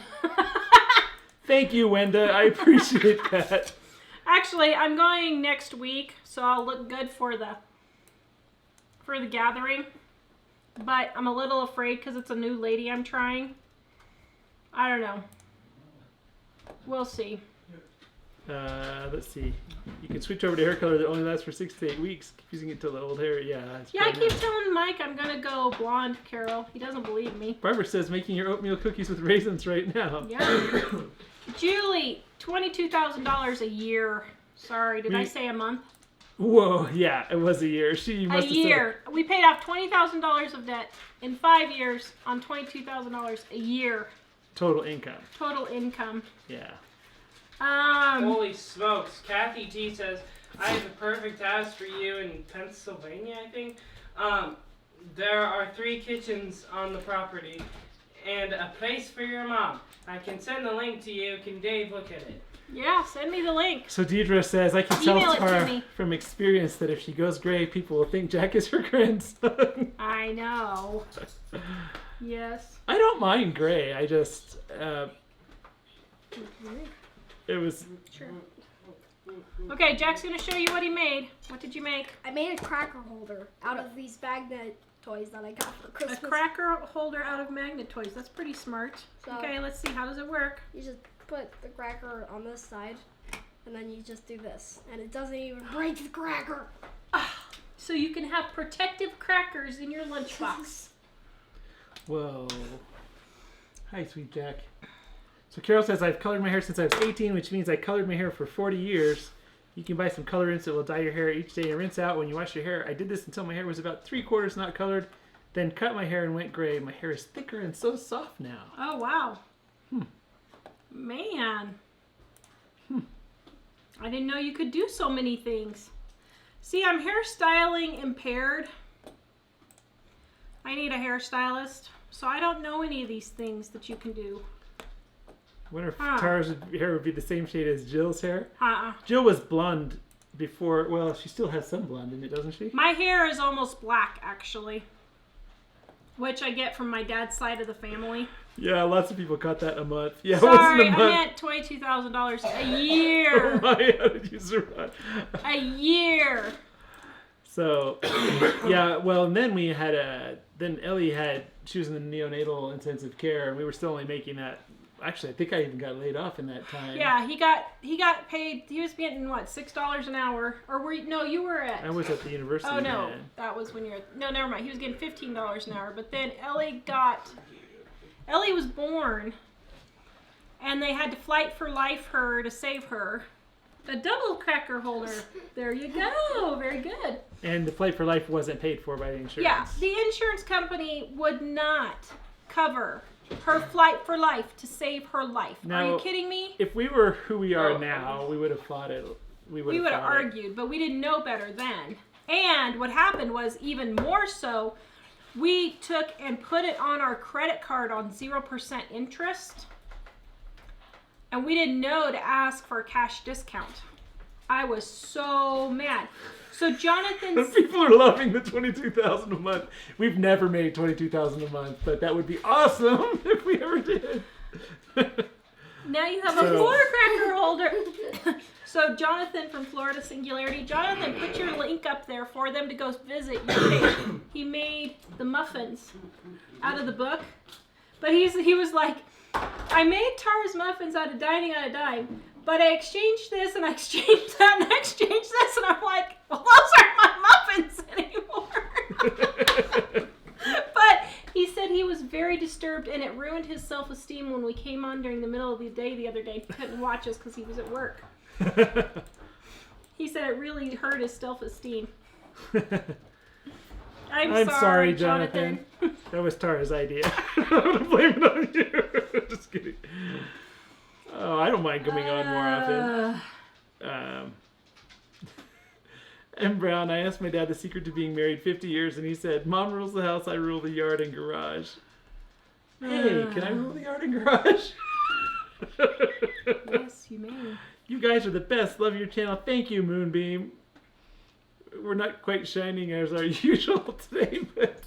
Thank you, Wenda. I appreciate that. Actually, I'm going next week, so I'll look good for the gathering. But I'm a little afraid because it's a new lady I'm trying. I don't know. We'll see. Let's see. You can switch over to hair color that only lasts for 6 to 8 weeks. Keep using it till the old hair. Yeah. Yeah, I keep telling Mike I'm going to go blonde, Carol. He doesn't believe me. Barbara says making your oatmeal cookies with raisins right now. Yeah. Julie, $22,000 a year. Sorry, did I say a month? Whoa, yeah, it was a year. She must A have year. We paid off $20,000 of debt in 5 years on $22,000 a year. Total income. Total income. Yeah. Holy smokes. Kathy T says, I have a perfect house for you in Pennsylvania, I think. There are 3 kitchens on the property, and a place for your mom. I can send the link to you. Can Dave look at it? Yeah, send me the link. So Deidre says, I can tell Email it to Tara me. from experience that if she goes gray, people will think Jack is her grandson. I know. Yes. I don't mind gray. I just, it was... Sure. Okay, Jack's gonna show you what he made. What did you make? I made a cracker holder out of these magnet toys that I got for Christmas. A cracker holder out of magnet toys. That's pretty smart. So- Okay, let's see. How does it work? You just put the cracker on this side, and then you just do this, and it doesn't even break the cracker. So you can have protective crackers in your lunchbox. Whoa. Hi, sweet Jack. So Carol says, I've colored my hair since I was 18, which means I colored my hair for 40 years. You can buy some colorants that will dye your hair each day and rinse out when you wash your hair. I did this until my hair was about 3/4 not colored, then cut my hair and went gray. My hair is thicker and so soft now. Oh, wow. Man. I didn't know you could do so many things. See, I'm hairstyling impaired. I need a hairstylist, so I don't know any of these things that you can do. I wonder if Tara's hair would be the same shade as Jill's hair. Jill was blonde before. Well, she still has some blonde in it, doesn't she? My hair is almost black, actually, which I get from my dad's side of the family. Yeah, lots of people got that a month. Yeah, Sorry, it wasn't a month. I meant $22,000 a year. Oh my, how did you survive? A year. So, yeah, well, and then we had then Ellie she was in the neonatal intensive care, and we were still only making that. Actually, I think I even got laid off in that time. Yeah, he got paid. He was getting what, $6 an hour? Or you were at? I was at the university. Oh no, then. that was when no, never mind. He was getting $15 an hour. But then Ellie was born, and they had to fight for life her to save her. A double cracker holder. There you go. Very good. And the Flight for Life wasn't paid for by the insurance. Yeah, the insurance company would not cover her flight for life to save her life. Now, are you kidding me? If we were who we are now, we would have fought it. We would have argued, but we didn't know better then. And what happened was, even more so, we took and put it on our credit card on 0% interest. And we didn't know to ask for a cash discount. I was so mad. So Jonathan's... People are loving the $22,000 a month. We've never made $22,000 a month, but that would be awesome if we ever did. Now you have a 4-cracker holder. So Jonathan from Florida Singularity, Jonathan, put your link up there for them to go visit your page. He made the muffins out of the book, but he was like, I made Tara's muffins out of dining on a dime, but I exchanged this and I exchanged that and I exchanged this, and I'm like, well, those aren't my muffins anymore. But he said he was very disturbed and it ruined his self-esteem when we came on during the middle of the day the other day. He couldn't watch us because he was at work. He said it really hurt his self-esteem. I'm sorry, Jonathan. That was Tara's idea. I'm going to blame it on you. Just kidding. Oh, I don't mind coming on more often. And Brown, I asked my dad the secret to being married 50 years, and he said, Mom rules the house, I rule the yard and garage. Hey, can I rule the yard and garage? Yes, you may. You guys are the best. Love your channel. Thank you, Moonbeam. We're not quite shining as our usual today, but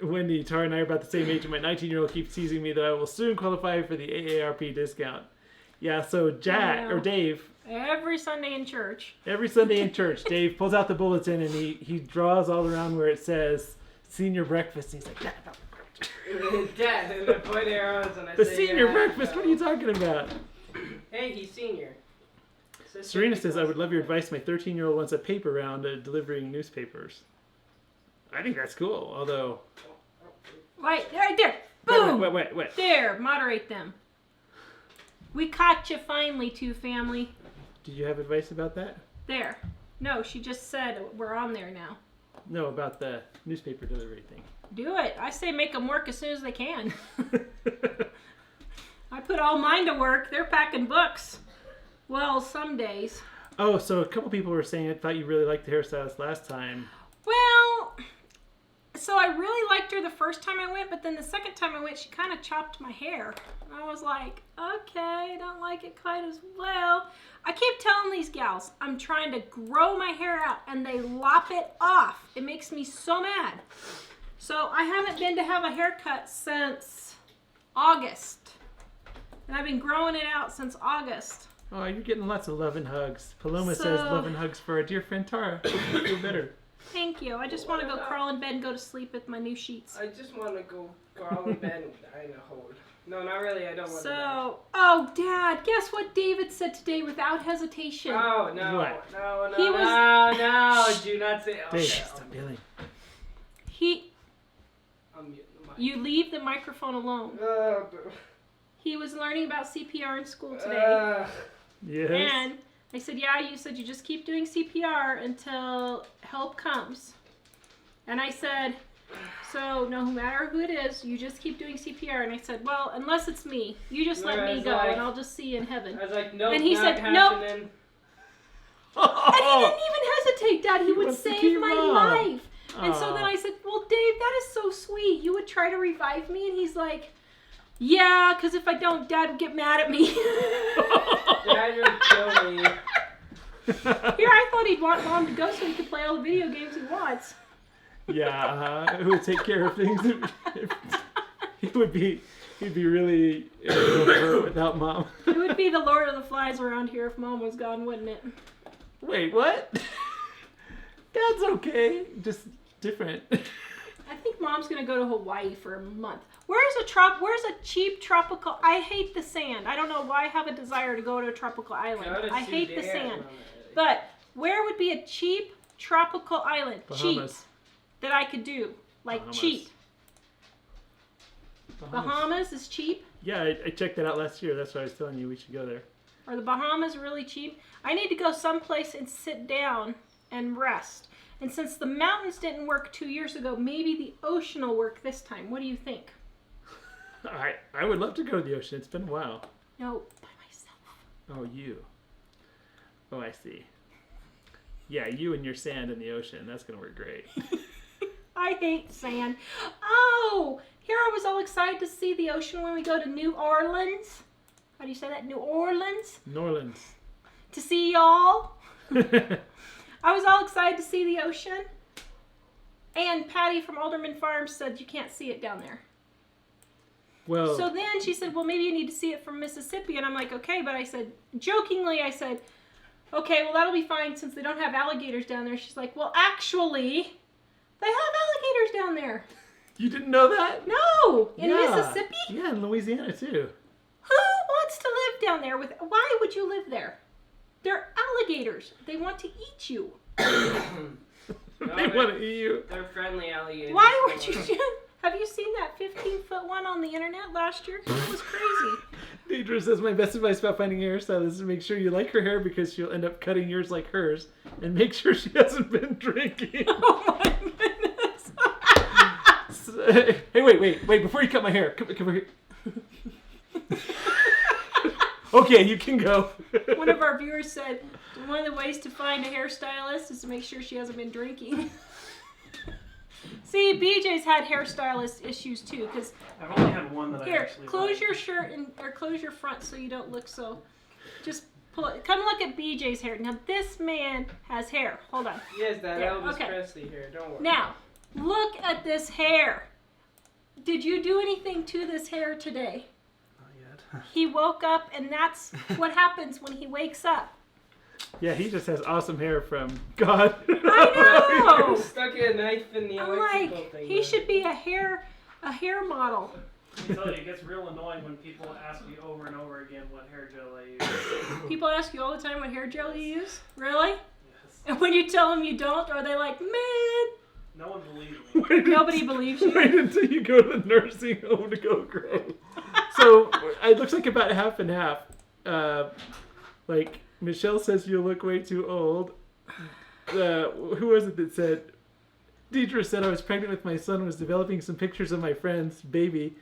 Wendy, Tara, and I are about the same age, and my 19-year-old keeps teasing me that I will soon qualify for the AARP discount. Yeah, so Dave. Every Sunday in church. Dave pulls out the bulletin and he draws all around where it says senior breakfast. He's like, Dad, and I point arrows and I the say, senior breakfast? What are you talking about? Hey, he's senior. Serena says, I would love your advice. My 13-year-old wants a paper round delivering newspapers. I think that's cool, although... Right there. Boom! Wait. There, moderate them. We caught you finally, two family. Did you have advice about that? There. No, she just said we're on there now. No, about the newspaper delivery thing. Do it. I say make them work as soon as they can. I put all mine to work. They're packing books. Well, some days. Oh, so a couple people were saying, I thought you really liked the hairstylist last time. Well, so I really liked her the first time I went, but then the second time I went, she kind of chopped my hair. And I was like, okay, I don't like it quite as well. I keep telling these gals, I'm trying to grow my hair out, and they lop it off. It makes me so mad. So I haven't been to have a haircut since August. And I've been growing it out since August. Oh, you're getting lots of love and hugs. Paloma says love and hugs for our dear friend Tawra. Feel better. Thank you. I just want to go crawl in bed and go to sleep with my new sheets. I just want to go crawl in bed and die in a hole. No, not really. I don't want to. So, oh, Dad, guess what David said today without hesitation? Oh, no. What? No, He was- no. Do not say. Okay, Dave, stop yelling. I'm muting the mic. You leave the microphone alone. Oh, He was learning about CPR in school today. Yes. And I said, yeah, you said you just keep doing CPR until help comes. And I said, so no matter who it is, you just keep doing CPR. And I said, well, unless it's me, you just let me go and I'll just see you in heaven. I was like, nope, And he not said, happening. And he didn't even hesitate, Dad. He would wants to save keep my Mom. life. And so Aw. then I said, well, Dave, that is so sweet. You would try to revive me? And he's like, yeah, because if I don't, Dad would get mad at me. Dad would kill me. Here, I thought he'd want Mom to go so he could play all the video games he wants. Yeah, who would take care of things? He'd be really hurt without Mom. It would be the Lord of the Flies around here if Mom was gone, wouldn't it? Wait, what? Dad's okay, just different. I think Mom's gonna go to Hawaii for a month. Where's a cheap tropical? I hate the sand. I don't know why I have a desire to go to a tropical island. I hate the sand. But where would be a cheap tropical island? Bahamas. Cheap. That I could do. Like Bahamas. cheap. Bahamas is cheap? Yeah, I checked that out last year. That's why I was telling you we should go there. Are the Bahamas really cheap? I need to go someplace and sit down and rest. And since the mountains didn't work 2 years ago, maybe the ocean will work this time. What do you think? I would love to go to the ocean. It's been a while. No, by myself. Oh, you. Oh, I see. Yeah, you and your sand in the ocean. That's going to work great. I hate sand. Oh, here I was all excited to see the ocean when we go to New Orleans. How do you say that? New Orleans? New Orleans. To see y'all. I was all excited to see the ocean. And Patty from Alderman Farms said you can't see it down there. Well, So then she said, well, maybe you need to see it from Mississippi. And I'm like, okay. But I said, jokingly, I said, okay, well, that'll be fine since they don't have alligators down there. She's like, well, actually, they have alligators down there. you didn't know that? No, in Yeah. Mississippi? Yeah, in Louisiana too. Who wants to live down there with, why would you live there? They're alligators. They want to eat you. They want to eat you. They're friendly alligators. Why would you have you seen that 15-foot one on the internet last year? It was crazy. Deidre says my best advice about finding a hairstylist is to make sure you like her hair because she'll end up cutting yours like hers, and make sure she hasn't been drinking. Oh my goodness. Hey, wait! Before you cut my hair, come over here. Okay, you can go. One of our viewers said one of the ways to find a hairstylist is to make sure she hasn't been drinking. See, BJ's had hairstylist issues too, because I've only had one that here, close your shirt or close your front so you don't look so. Just pull it. Come look at BJ's hair. Now this man has hair. Hold on. Yes, that There, Elvis okay. Presley here. Don't worry. Now, look at this hair. Did you do anything to this hair today? Not yet. He woke up, and that's what happens when he wakes up. Yeah, he just has awesome hair from God. I know. Stuck a knife in the I'm electrical like, thing. he should be a hair model. I tell you, it gets real annoying when people ask me over and over again what hair gel I use. People ask you all the time what hair gel you use. Really? Yes. And when you tell them you don't, are they like, man? No one believes me. Nobody believes you. Wait until you go to the nursing home to go grow. So it looks like about half and half. Like Michelle says you look way too old. Who was it that said? Deidre said I was pregnant with my son, was developing some pictures of my friend's baby,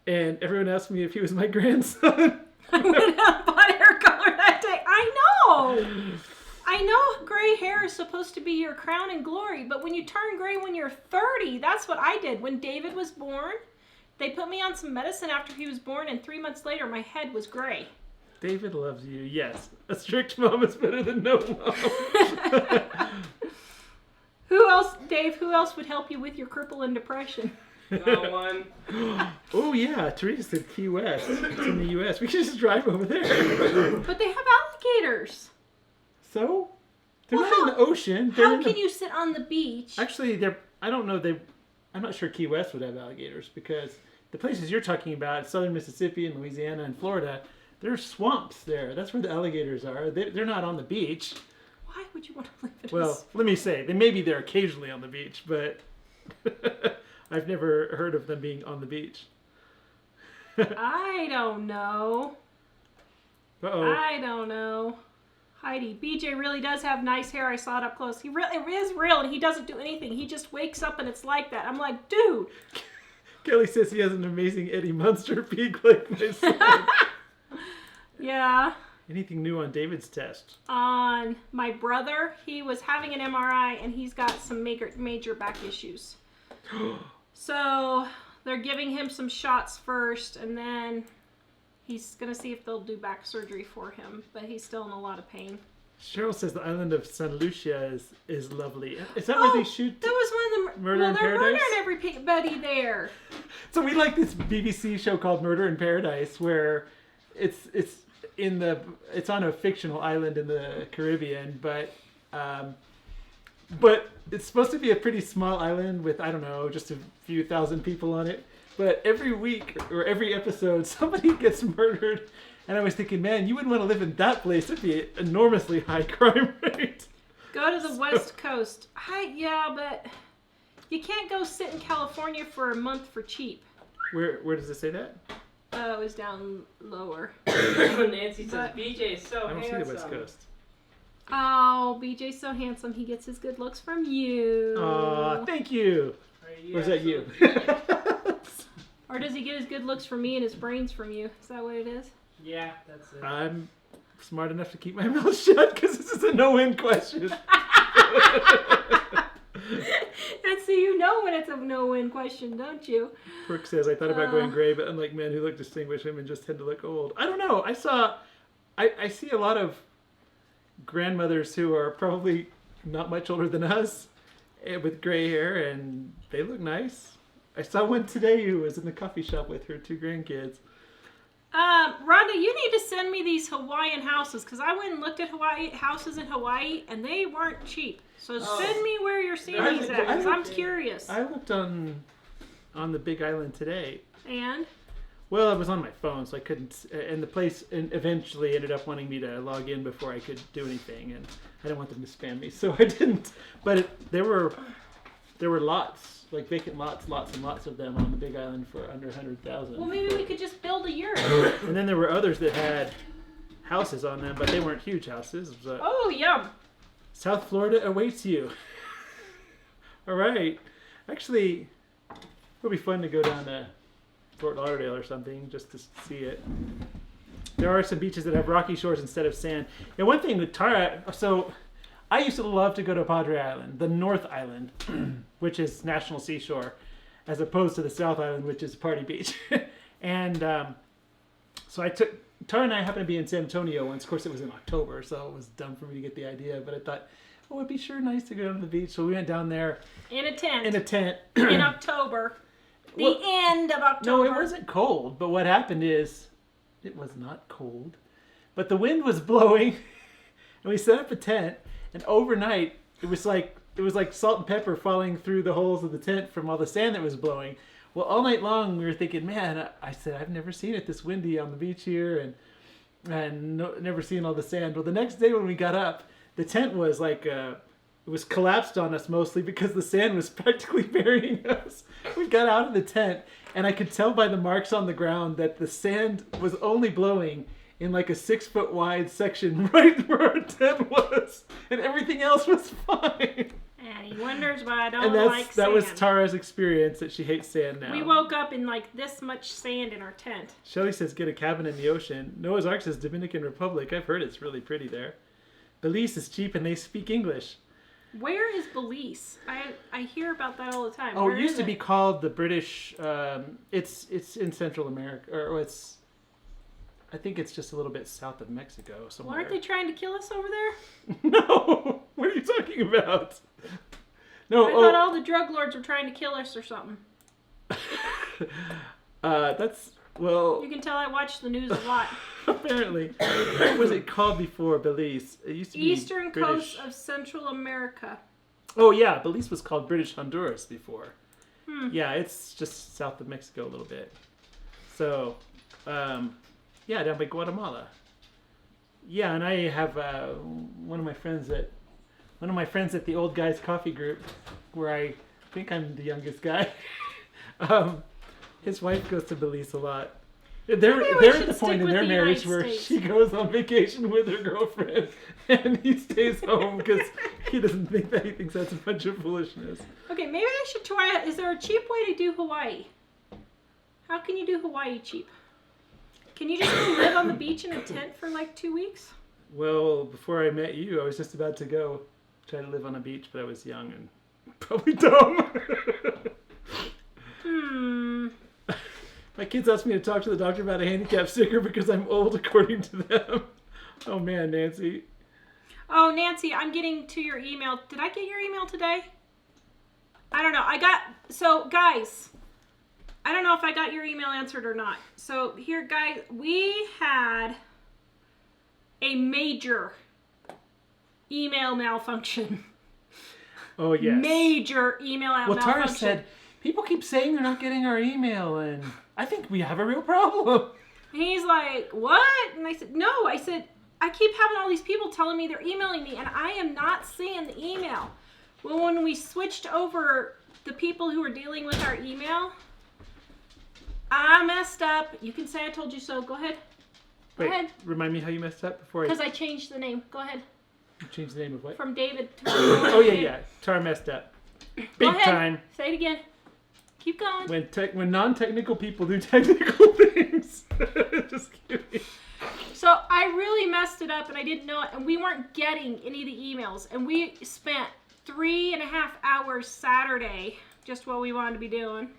and everyone asked me if he was my grandson. I went out and bought hair color that day. I know. I know gray hair is supposed to be your crown and glory, but when you turn gray when you're 30, that's what I did. When David was born, they put me on some medicine after he was born, and 3 months later, my head was gray. David loves you. Yes. A strict mom is better than no mom. Who else, Dave, who else would help you with your crippling depression? No one. Oh, yeah. Teresa said Key West. It's in the U.S. We should just drive over there. But they have alligators. So? They're Well, not in the ocean. They're How in can the... you sit on the beach? Actually, I don't know. I'm not sure Key West would have alligators because the places you're talking about, southern Mississippi and Louisiana and Florida, there's swamps there. That's where the alligators are. They're not on the beach. Why would you want to live in a Well, let me say, they may be there occasionally on the beach, but I've never heard of them being on the beach. I don't know. Uh-oh. I don't know. Heidi, BJ really does have nice hair. I saw it up close. It is real, and he doesn't do anything. He just wakes up, and it's like that. I'm like, dude. Kelly says he has an amazing Eddie Munster peak like my son. Yeah. Anything new on David's test? On my brother, he was having an MRI, and he's got some major back issues. So they're giving him some shots first, and then he's going to see if they'll do back surgery for him, but he's still in a lot of pain. Cheryl says the island of San Lucia is lovely. Is that where they shoot? That was one of the... Murder in they're Paradise? murdering everybody there. So we like this BBC show called Murder in Paradise, where it's on a fictional island in the Caribbean, but it's supposed to be a pretty small island with, I don't know, just a few thousand people on it. But every week or every episode, somebody gets murdered. And I was thinking, man, you wouldn't want to live in that place. It'd be an enormously high crime rate. Go to the West Coast. Yeah, but you can't go sit in California for a month for cheap. Where does it say that? It was down lower. Nancy says But- BJ is so I don't handsome. see the West Coast. Oh, BJ's so handsome. He gets his good looks from you. Aw, thank you. Or is that you? Or does he get his good looks from me and his brains from you? Is that what it is? Yeah, that's it. I'm smart enough to keep my mouth shut because this is a no-win question. And so you know when it's a no-win question, don't you? Brooke says, I thought about going gray, but unlike men who look distinguished, women just tend to look old. I don't know. I see a lot of grandmothers who are probably not much older than us with gray hair, and they look nice. I saw one today who was in the coffee shop with her 2 grandkids. Rhonda, you need to send me these Hawaiian houses because I went and looked at houses in Hawaii and they weren't cheap. So send me where you're seeing these at because I'm curious. I looked on the Big Island today. And? Well, it was on my phone, so I couldn't. And the place eventually ended up wanting me to log in before I could do anything, and I didn't want them to spam me, so I didn't. But there were lots, like vacant lots and lots of them on the Big Island for under 100,000. Well, maybe we could just build a yurt. And then there were others that had houses on them, but they weren't huge houses. But Oh, yum. South Florida awaits you. All right. Actually, it'll be fun to go down to Fort Lauderdale or something just to see it. There are some beaches that have rocky shores instead of sand. And one thing with Tawra, so I used to love to go to Padre Island, the North Island, which is National Seashore, as opposed to the South Island, which is Party Beach. And so Tawra and I happened to be in San Antonio once. Of course, it was in October, so it was dumb for me to get the idea. But I thought, oh, it'd be sure nice to go down to the beach. So we went down there. In a tent. In October. The Well, end of October. No, it wasn't cold. But what happened is, it was not cold. But the wind was blowing, and we set up a tent. And overnight, it was like salt and pepper falling through the holes of the tent from all the sand that was blowing. Well, all night long we were thinking, man, I said I've never seen it this windy on the beach here, and never seen all the sand. Well, the next day when we got up, the tent was like it was collapsed on us mostly because the sand was practically burying us. We got out of the tent, and I could tell by the marks on the ground that the sand was only blowing in like a 6-foot wide section right where our tent was, and everything else was fine. And he wonders why I don't And like sand. that was Tara's experience, that she hates sand now. We woke up in like this much sand in our tent. Shelly says get a cabin in the ocean. Noah's Ark says Dominican Republic. I've heard it's really pretty there. Belize is cheap and they speak English. Where is Belize? I hear about that all the time. Oh, Where it used is to be called the British. It's in Central America, or it's. I think it's just a little bit south of Mexico Well, somewhere. aren't they trying to kill us over there? No, what are you talking about? No, I thought all the drug lords were trying to kill us or something. That's well. You can tell I watch the news a lot. Apparently, what was it called before Belize? It used to be Eastern British. coast of Central America. Oh yeah, Belize was called British Honduras before. Hmm. Yeah, it's just south of Mexico a little bit. So, yeah, down by Guatemala. Yeah, and I have one of my friends at the Old Guys Coffee Group, where I think I'm the youngest guy. His wife goes to Belize a lot. They're at the point in their marriage where she goes on vacation with her girlfriend, and he stays home because he doesn't think that he thinks that's a bunch of foolishness. Okay, maybe I should try. Is there a cheap way to do Hawaii? How can you do Hawaii cheap? Can you just go live on the beach in a tent for like 2 weeks? Well, before I met you, I was just about to go try to live on a beach, but I was young and probably dumb. My kids asked me to talk to the doctor about a handicap sticker because I'm old, according to them. Oh man, Nancy. Oh, Nancy, I'm getting to your email. Did I get your email today? I don't know. So guys, I don't know if I got your email answered or not. So here, guys, we had a major email malfunction. Oh, yes. Major email malfunction. Well, Tawra said, people keep saying they're not getting our email, and I think we have a real problem. And he's like, what? And I said, no. I said, I keep having all these people telling me they're emailing me, and I am not seeing the email. Well, when we switched over the people who were dealing with our email, I messed up. You can say I told you so. Go ahead. Go Wait, ahead. remind me how you messed up before I... Because I changed the name. Go ahead. You changed the name of what? From David to... Oh, yeah. Tawra messed up. Big time. Say it again. Keep going. When non-technical people do technical things. Just kidding. So I really messed it up and I didn't know it, and we weren't getting any of the emails, and we spent 3.5 hours Saturday, just what we wanted to be doing,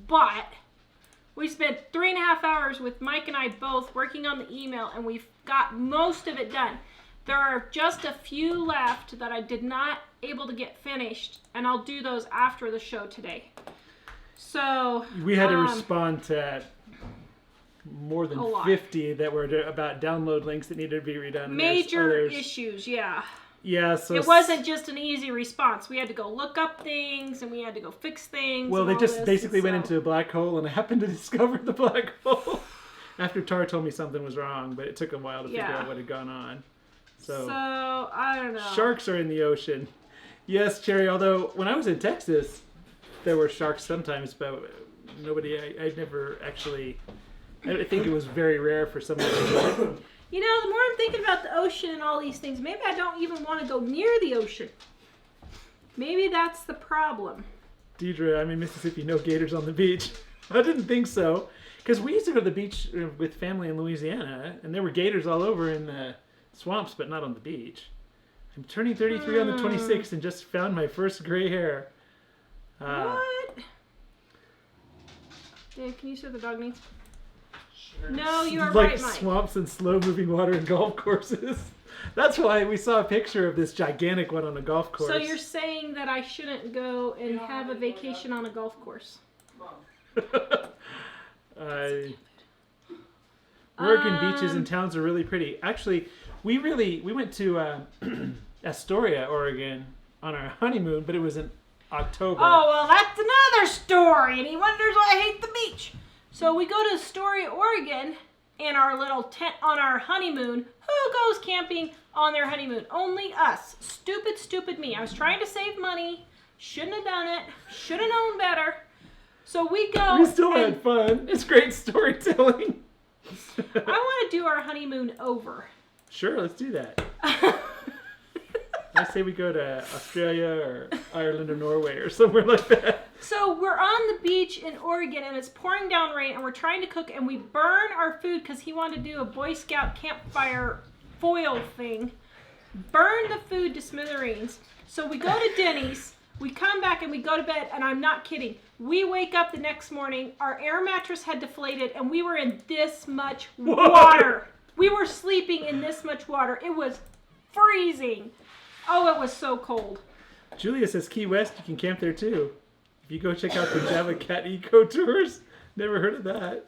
but we spent 3.5 hours with Mike and I both working on the email, and we've got most of it done. There are just a few left that I did not able to get finished, and I'll do those after the show today. So we had to respond to more than 50 that were about download links that needed to be redone. Major issues, yeah. Yeah, so it wasn't just an easy response. We had to go look up things, and we had to go fix things. Well, they just basically went into a black hole, and I happened to discover the black hole after Tawra told me something was wrong, but it took a while to figure out what had gone on. So I don't know. Sharks are in the ocean. Yes, Cherry, although when I was in Texas, there were sharks sometimes, but I never actually... I think it was very rare for somebody to... You know, the more I'm thinking about the ocean and all these things, maybe I don't even want to go near the ocean. Maybe that's the problem. Deidre, I'm in Mississippi, no gators on the beach. I didn't think so. Because we used to go to the beach with family in Louisiana, and there were gators all over in the swamps, but not on the beach. I'm turning 33 on the 26th and just found my first gray hair. What? Dave, can you see what the dog needs? No, you are right, Mike. Like swamps and slow-moving water and golf courses. That's why we saw a picture of this gigantic one on a golf course. So you're saying that I shouldn't go and have a vacation on a golf course? Oregon beaches and towns are really pretty. Actually, we went to Astoria, Oregon on our honeymoon, but it was in October. Oh, well, that's another story, and he wonders why I hate the beach. So we go to Astoria, Oregon, in our little tent on our honeymoon. Who goes camping on their honeymoon? Only us. Stupid, stupid me. I was trying to save money. Shouldn't have done it. Should have known better. So we go. We still had fun. It's great storytelling. I want to do our honeymoon over. Sure, let's do that. I say we go to Australia or Ireland or Norway or somewhere like that. So we're on the beach in Oregon, and it's pouring down rain, and we're trying to cook, and we burn our food because he wanted to do a Boy Scout campfire foil thing. burn the food to smithereens. So we go to Denny's, we come back and we go to bed, and I'm not kidding. We wake up the next morning, our air mattress had deflated, and we were in this much water. We were sleeping in this much water. It was freezing. Oh, it was so cold. Julia says Key West, you can camp there too. If you go check out the Java Cat Eco Tours, never heard of that.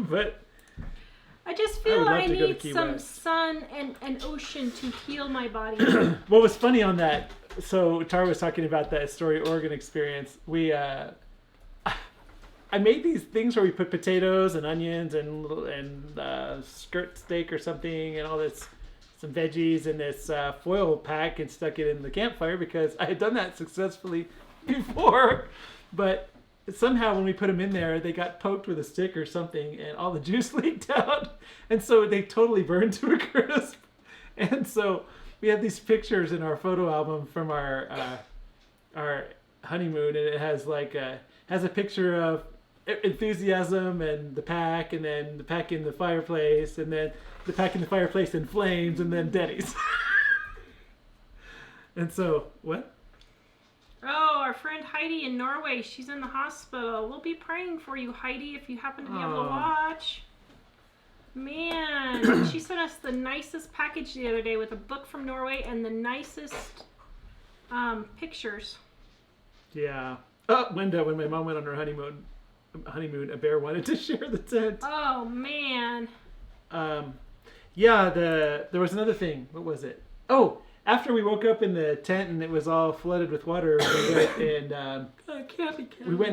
But I just I feel would love I to go to need Key some West. sun and ocean to heal my body. what was funny on that, so Tara was talking about that Story Oregon experience. I made these things where we put potatoes and onions and skirt steak or something and all this, some veggies in this foil pack and stuck it in the campfire because I had done that successfully before. But somehow when we put them in there, they got poked with a stick or something and all the juice leaked out. And so they totally burned to a crisp. And so we have these pictures in our photo album from our honeymoon, and it has has a picture of enthusiasm and the pack, and then the pack in the fireplace, and then the pack in the fireplace in flames, and then Denny's. And so, what? Oh, our friend Heidi in Norway, she's in the hospital. We'll be praying for you, Heidi, if you happen to be able to watch. Man, she sent us the nicest package the other day with a book from Norway and the nicest pictures. Yeah. Linda, when my mom went on her honeymoon, a bear wanted to share the tent. Oh, man. Yeah, there was another thing. What was it? Oh, after we woke up in the tent and it was all flooded with water, we went and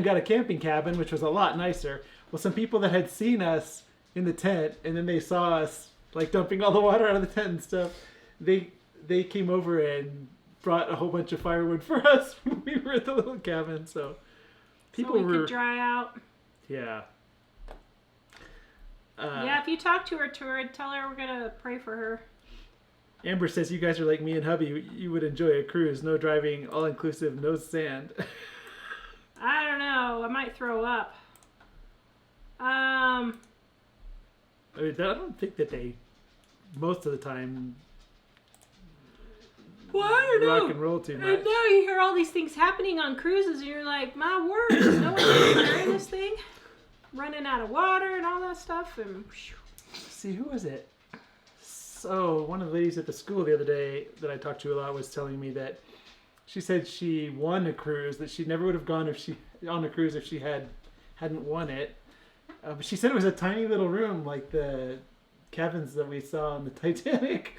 got a camping cabin, which was a lot nicer. Well, some people that had seen us in the tent, and then they saw us like dumping all the water out of the tent and stuff, they came over and brought a whole bunch of firewood for us when we were at the little cabin. So people could dry out. Yeah. Yeah, if you talk to her, tell her we're gonna pray for her. Amber says you guys are like me and hubby. You would enjoy a cruise. No driving, all inclusive, no sand. I don't know. I might throw up. I don't think that they, most of the time, well, I don't know. rock and roll too much. And now you hear all these things happening on cruises, and you're like, my word, is no one carrying this thing? Running out of water and all that stuff. And see, who was it? So one of the ladies at the school the other day that I talked to a lot was telling me that she said she won a cruise, that she never would have gone on a cruise if she hadn't won it. But she said it was a tiny little room like the cabins that we saw on the Titanic.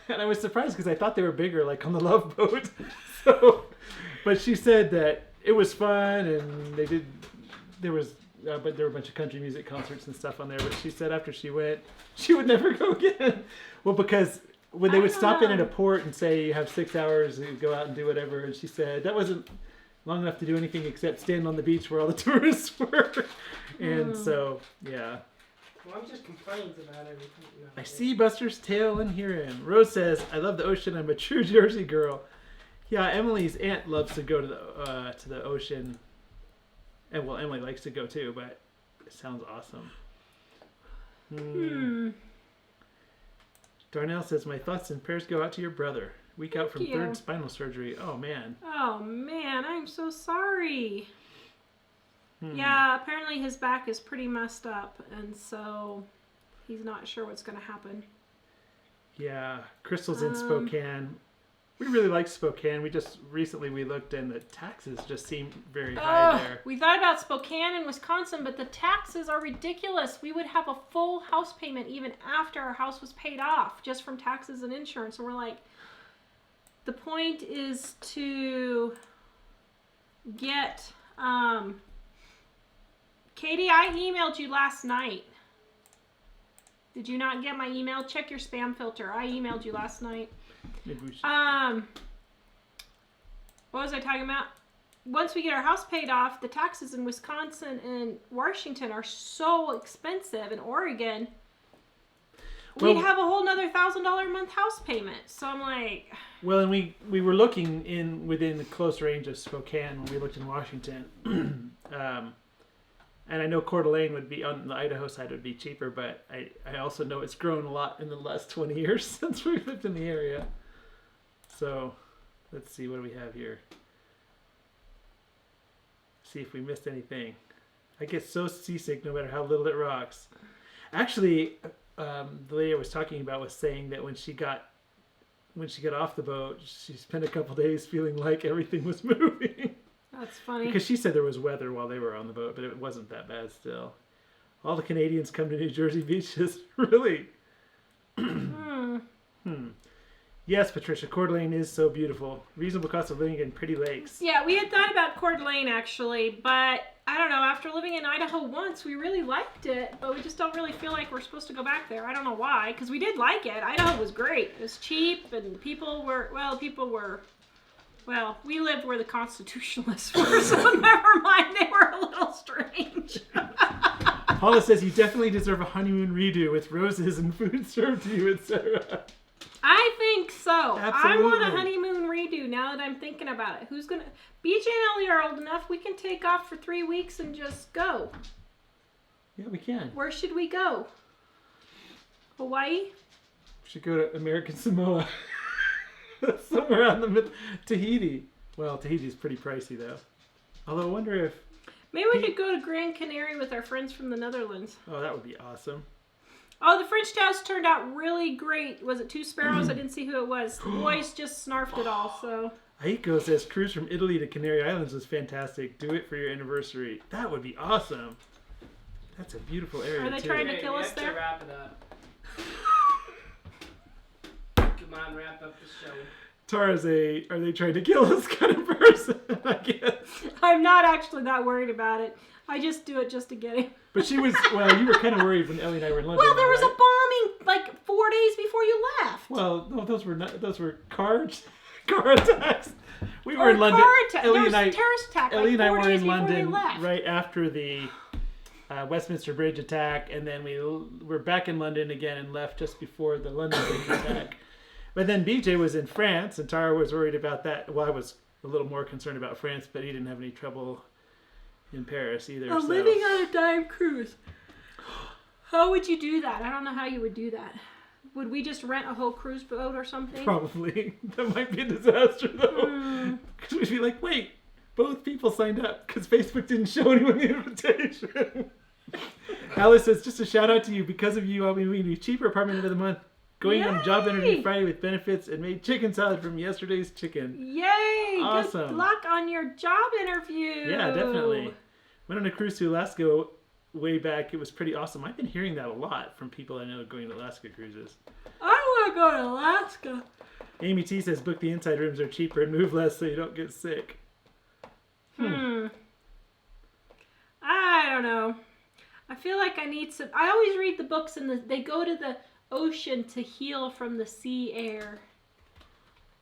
And I was surprised because I thought they were bigger, like on the Love Boat. But she said that it was fun, and there were a bunch of country music concerts and stuff on there. But she said after she went, she would never go again. Well, because when they would stop in at a port and say you have 6 hours to go out and do whatever, and she said that wasn't long enough to do anything except stand on the beach where all the tourists were. And so, yeah. Well, I'm just complaining about everything. No, I see Buster's tail and hear him. Rose says, I love the ocean. I'm a true Jersey girl. Yeah, Emily's aunt loves to go to the ocean. And well, Emily likes to go too, but it sounds awesome. Darnell says, my thoughts and prayers go out to your brother. Week out from third spinal surgery. Oh, man. Oh, man. I'm so sorry. Yeah, apparently his back is pretty messed up, and so he's not sure what's going to happen. Yeah, Crystal's in Spokane. We really like Spokane. We just recently looked, and the taxes just seem very high there. We thought about Spokane and Wisconsin, but the taxes are ridiculous. We would have a full house payment even after our house was paid off, just from taxes and insurance. And we're like, the point is to get... Katie, I emailed you last night. Did you not get my email? Check your spam filter. I emailed you last night. Maybe we should... What was I talking about? Once we get our house paid off, the taxes in Wisconsin and Washington are so expensive. In Oregon, we'd have a whole nother $1,000 a month house payment. So I'm like... Well, and we were looking within close range of Spokane when we looked in Washington. And I know Coeur d'Alene would be, on the Idaho side, would be cheaper, but I also know it's grown a lot in the last 20 years since we lived in the area. So, let's see, what do we have here? See if we missed anything. I get so seasick no matter how little it rocks. Actually, the lady I was talking about was saying that when she got off the boat, she spent a couple days feeling like everything was moving. That's funny. Because she said there was weather while they were on the boat, but it wasn't that bad still. All the Canadians come to New Jersey beaches. Really? Yes, Patricia, Coeur d'Alene is so beautiful. Reasonable cost of living in pretty lakes. Yeah, we had thought about Coeur d'Alene actually, but I don't know, after living in Idaho once, we really liked it, but we just don't really feel like we're supposed to go back there. I don't know why, because we did like it. Idaho was great. It was cheap, and people were, we lived where the constitutionalists were, so never mind, they were a little strange. Paula says you definitely deserve a honeymoon redo with roses and food served to you, etc. I think so. Absolutely. I want a honeymoon redo now that I'm thinking about it. BJ and Ellie are old enough. We can take off for 3 weeks and just go. Yeah, we can. Where should we go? Hawaii? We should go to American Samoa. Somewhere out in the middle. Tahiti. Well, Tahiti's pretty pricey though. Although I wonder if... Maybe we could go to Grand Canary with our friends from the Netherlands. Oh, that would be awesome. Oh, the French toast turned out really great. Was it 2 sparrows? I didn't see who it was. The boys just snarfed it all, so... Aiko says cruise from Italy to Canary Islands was fantastic. Do it for your anniversary. That would be awesome. That's a beautiful area. Are they too. trying to kill us We there? have to wrap it up. Come on, wrap up the show. Tara's are they trying to kill us kind of person, I guess. I'm not actually that worried about it. I just do it just to get him. But she was, well, you were kind of worried when Ellie and I were in London. Well, there was right? a bombing like 4 days before you left. Well, no, those were car attacks. We were in London. There was a terrorist attack. Ellie and I 4 were days in before London they left. right after the Westminster Bridge attack, and then we're back in London again and left just before the London Bridge attack. But then BJ was in France, and Tara was worried about that. Well, I was a little more concerned about France, but he didn't have any trouble in Paris either. I'm living on a dime cruise. How would you do that? I don't know how you would do that. Would we just rent a whole cruise boat or something? Probably. That might be a disaster, though. Because we'd be like, wait, both people signed up because Facebook didn't show anyone the invitation. Alice says, just a shout out to you. Because of you, I'll be moving to a cheaper apartment of the month. Going on job interview Friday with benefits and made chicken salad from yesterday's chicken. Yay! Awesome. Good luck on your job interview. Yeah, definitely. Went on a cruise to Alaska way back. It was pretty awesome. I've been hearing that a lot from people I know going to Alaska cruises. I want to go to Alaska. Amy T says book the inside rooms are cheaper and move less so you don't get sick. I don't know. I feel like I need some... I always read the books and they go to the ocean to heal from the sea air.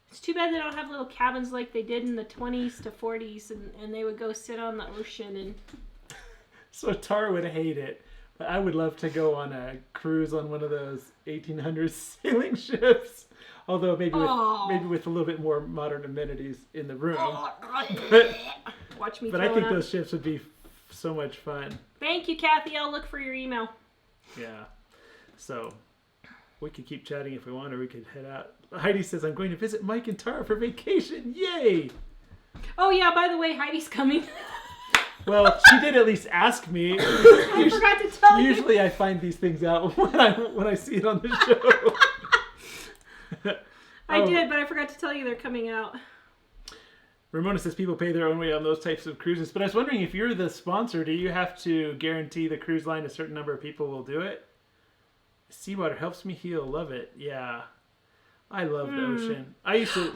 It's too bad they don't have little cabins like they did in the 20s to 40s and they would go sit on the ocean and... So Tara would hate it, but I would love to go on a cruise on one of those 1800s sailing ships. Although maybe with a little bit more modern amenities in the room. Watch me. But I think those ships would be so much fun. Thank you, Kathy. I'll look for your email. Yeah. So we could keep chatting if we want, or we could head out. Heidi says, I'm going to visit Mike and Tara for vacation. Yay! Oh, yeah, by the way, Heidi's coming. Well, she did at least ask me. I forgot to tell you. Usually I find these things out when I see it on the show. I did, but I forgot to tell you they're coming out. Ramona says people pay their own way on those types of cruises. But I was wondering, if you're the sponsor, do you have to guarantee the cruise line a certain number of people will do it? Seawater helps me heal. Love it. Yeah. I love the ocean. I used to...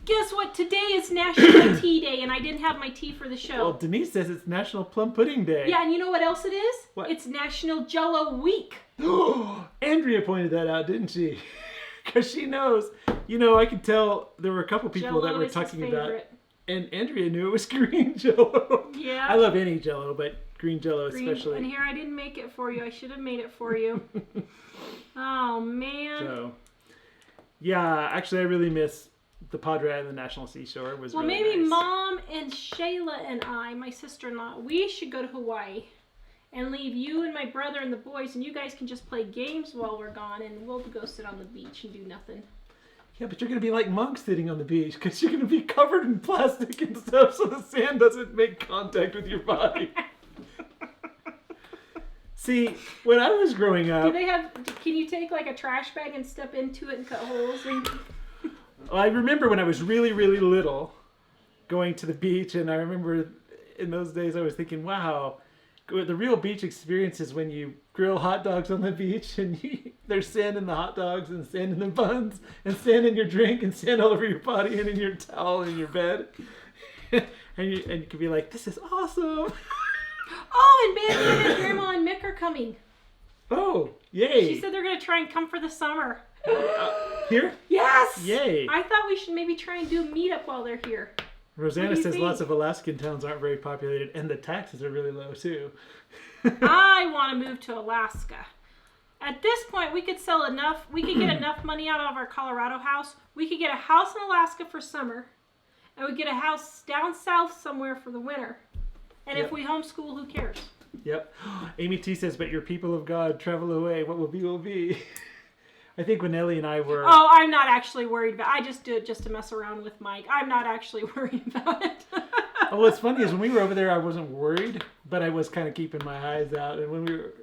Guess what? Today is National Tea Day, and I didn't have my tea for the show. Well, Denise says it's National Plum Pudding Day. Yeah, and you know what else it is? What? It's National Jell-O Week. Andrea pointed that out, didn't she? Because she knows. You know, I could tell there were a couple people that were talking about, and Andrea knew it was green Jell-O. Yeah. I love any Jell-O, but green Jell-O especially. And here, I didn't make it for you. I should have made it for you. Oh, man. So, yeah, actually, I really miss the Padre Island National Seashore. It was really maybe nice. Mom and Shayla and I, my sister-in-law, we should go to Hawaii and leave you and my brother and the boys, and you guys can just play games while we're gone, and we'll go sit on the beach and do nothing. Yeah, but you're going to be like monks sitting on the beach because you're going to be covered in plastic and stuff so the sand doesn't make contact with your body. See, when I was growing up... Can you take like a trash bag and step into it and cut holes? I remember when I was really, really little going to the beach, and I remember in those days I was thinking, wow, the real beach experience is when you grill hot dogs on the beach and there's sand in the hot dogs and sand in the buns and sand in your drink and sand all over your body and in your towel and in your bed. and you can be like, this is awesome. Oh, and Bandana and Grandma and Mick are coming. Oh, yay. She said they're going to try and come for the summer. Here? Yes! Yay. I thought we should maybe try and do a meetup while they're here. Rosanna says think? lots of Alaskan towns aren't very populated and the taxes are really low too. I want to move to Alaska. At this point, we could get enough money out of our Colorado house. We could get a house in Alaska for summer, and we get a house down south somewhere for the winter. And if we homeschool, who cares? Yep. Amy T says, but your people of God travel away. What will be, will be. I think when Ellie and I were... Oh, I'm not actually worried about it. I just do it just to mess around with Mike. I'm not actually worried about it. Oh, what's funny is when we were over there, I wasn't worried, but I was kind of keeping my eyes out. And when we were...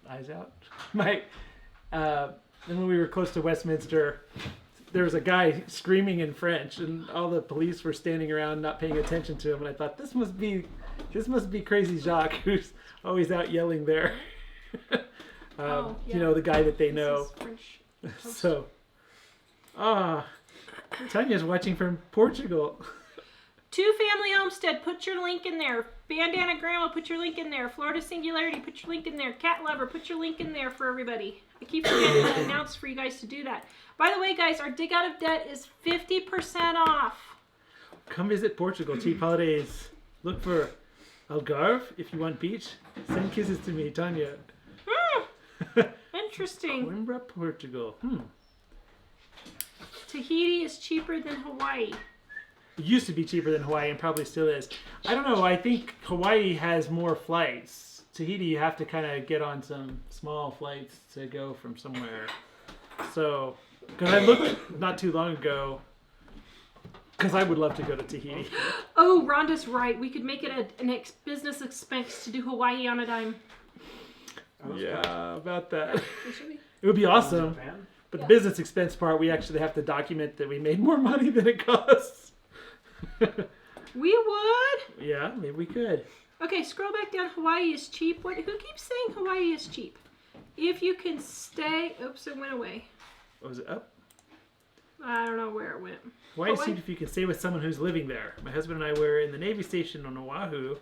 eyes out? And when we were close to Westminster, there was a guy screaming in French, and all the police were standing around not paying attention to him. And I thought, this must be Crazy Jacques, who's always out yelling there. You know, the guy that they know. So, Tanya's watching from Portugal. Two Family Homestead, put your link in there. Bandana Grandma, put your link in there. Florida Singularity, put your link in there. Cat Lover, put your link in there for everybody. I keep forgetting to announce for you guys to do that. By the way, guys, our Dig Out of Debt is 50% off. Come visit Portugal. Cheap holidays. Look for Algarve if you want beach. Send kisses to me, Tanya. Interesting. Coimbra, Portugal. Tahiti is cheaper than Hawaii. It used to be cheaper than Hawaii and probably still is. I don't know. I think Hawaii has more flights. Tahiti, you have to kind of get on some small flights to go from somewhere. So, because I looked not too long ago, because I would love to go to Tahiti. Oh, Rhonda's right. We could make it an business expense to do Hawaii on a dime. Yeah, about that. It would be awesome. But the business expense part, we actually have to document that we made more money than it costs. We would? Yeah, maybe we could. Okay, scroll back down. Hawaii is cheap. Who keeps saying Hawaii is cheap? If you can stay... Oops, it went away. What was it, up? I don't know where it went. Hawaii is cheap if you can stay with someone who's living there. My husband and I were in the Navy station on Oahu.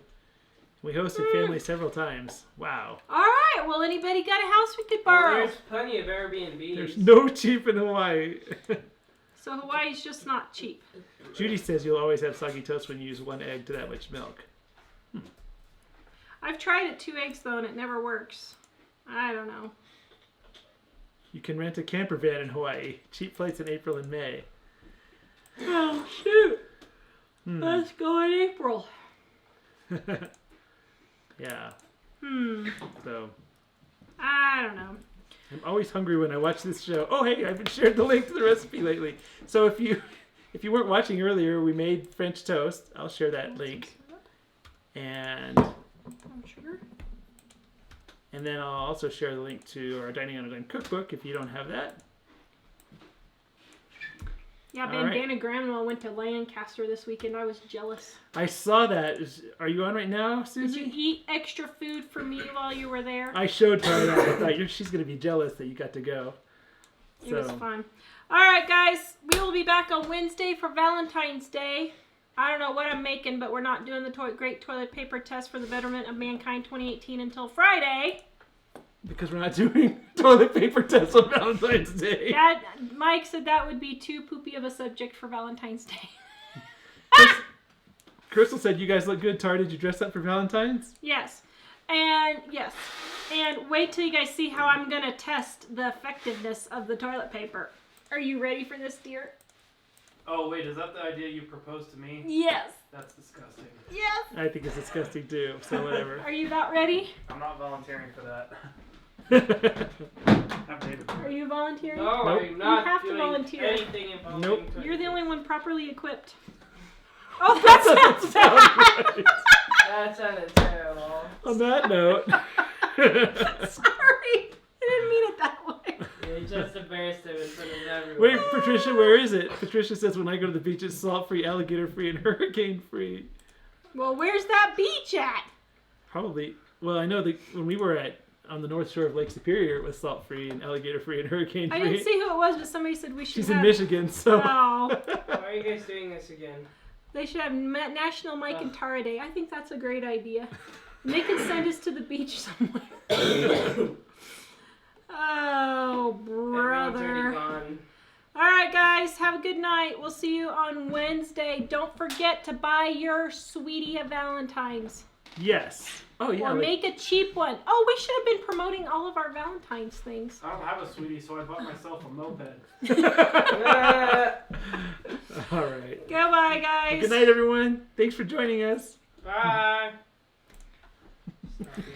We hosted family several times. Wow. All right. Well, anybody got a house we could borrow? Well, there's plenty of Airbnbs. There's no cheap in Hawaii. So Hawaii's just not cheap. Judy says you'll always have soggy toast when you use one egg to that much milk. I've tried it 2 eggs, though, and it never works. I don't know. You can rent a camper van in Hawaii. Cheap flights in April and May. Oh, shoot. Let's go in April. Yeah. So. I don't know. I'm always hungry when I watch this show. Oh, hey, I haven't shared the link to the recipe lately. So if you weren't watching earlier, we made French toast. I'll share that link. And then I'll also share the link to our Dining on a Dime cookbook if you don't have that. Yeah, Bandana Grandma went to Lancaster this weekend. I was jealous. I saw that. Are you on right now, Susie? Did you eat extra food for me while you were there? I showed Tawra that. I thought she's going to be jealous that you got to go. It was fun. All right, guys. We will be back on Wednesday for Valentine's Day. I don't know what I'm making, but we're not doing the Great Toilet Paper Test for the Betterment of Mankind 2018 until Friday. Because we're not doing toilet paper tests on Valentine's Day. Mike said that would be too poopy of a subject for Valentine's Day. Crystal said, you guys look good. Tara, did you dress up for Valentine's? Yes. And wait till you guys see how I'm going to test the effectiveness of the toilet paper. Are you ready for this, dear? Oh, wait, is that the idea you proposed to me? Yes. That's disgusting. Yes. I think it's disgusting too, so whatever. Are you not ready? I'm not volunteering for that. Have David. Are you volunteering? No, Nope. I'm not You have to doing volunteer. anything involving Nope. toys. You're the only one properly equipped. Oh, that sounds bad. That sounded terrible. On that note. Sorry. I didn't mean it that way. You just embarrassed him in front of everyone. Wait, Patricia, where is it? Patricia says when I go to the beach, it's salt-free, alligator-free, and hurricane-free. Well, where's that beach at? Probably. Well, I know that when we were on the north shore of Lake Superior, it was salt-free and alligator-free and hurricane-free. I didn't see who it was, but somebody said we should She's have... in Michigan, so. Oh. Why are you guys doing this again? They should have National Mike and Tara Day. I think that's a great idea. And they can send us to the beach somewhere. Oh, Everyone's already brother. gone. All right, guys. Have a good night. We'll see you on Wednesday. Don't forget to buy your sweetie a Valentine's. Yes. Oh, yeah. Or like- make a cheap one. Oh, we should have been promoting all of our Valentine's things. I don't have a sweetie, so I bought myself a moped. All right. Goodbye, guys. Good night, everyone. Thanks for joining us. Bye. Stop being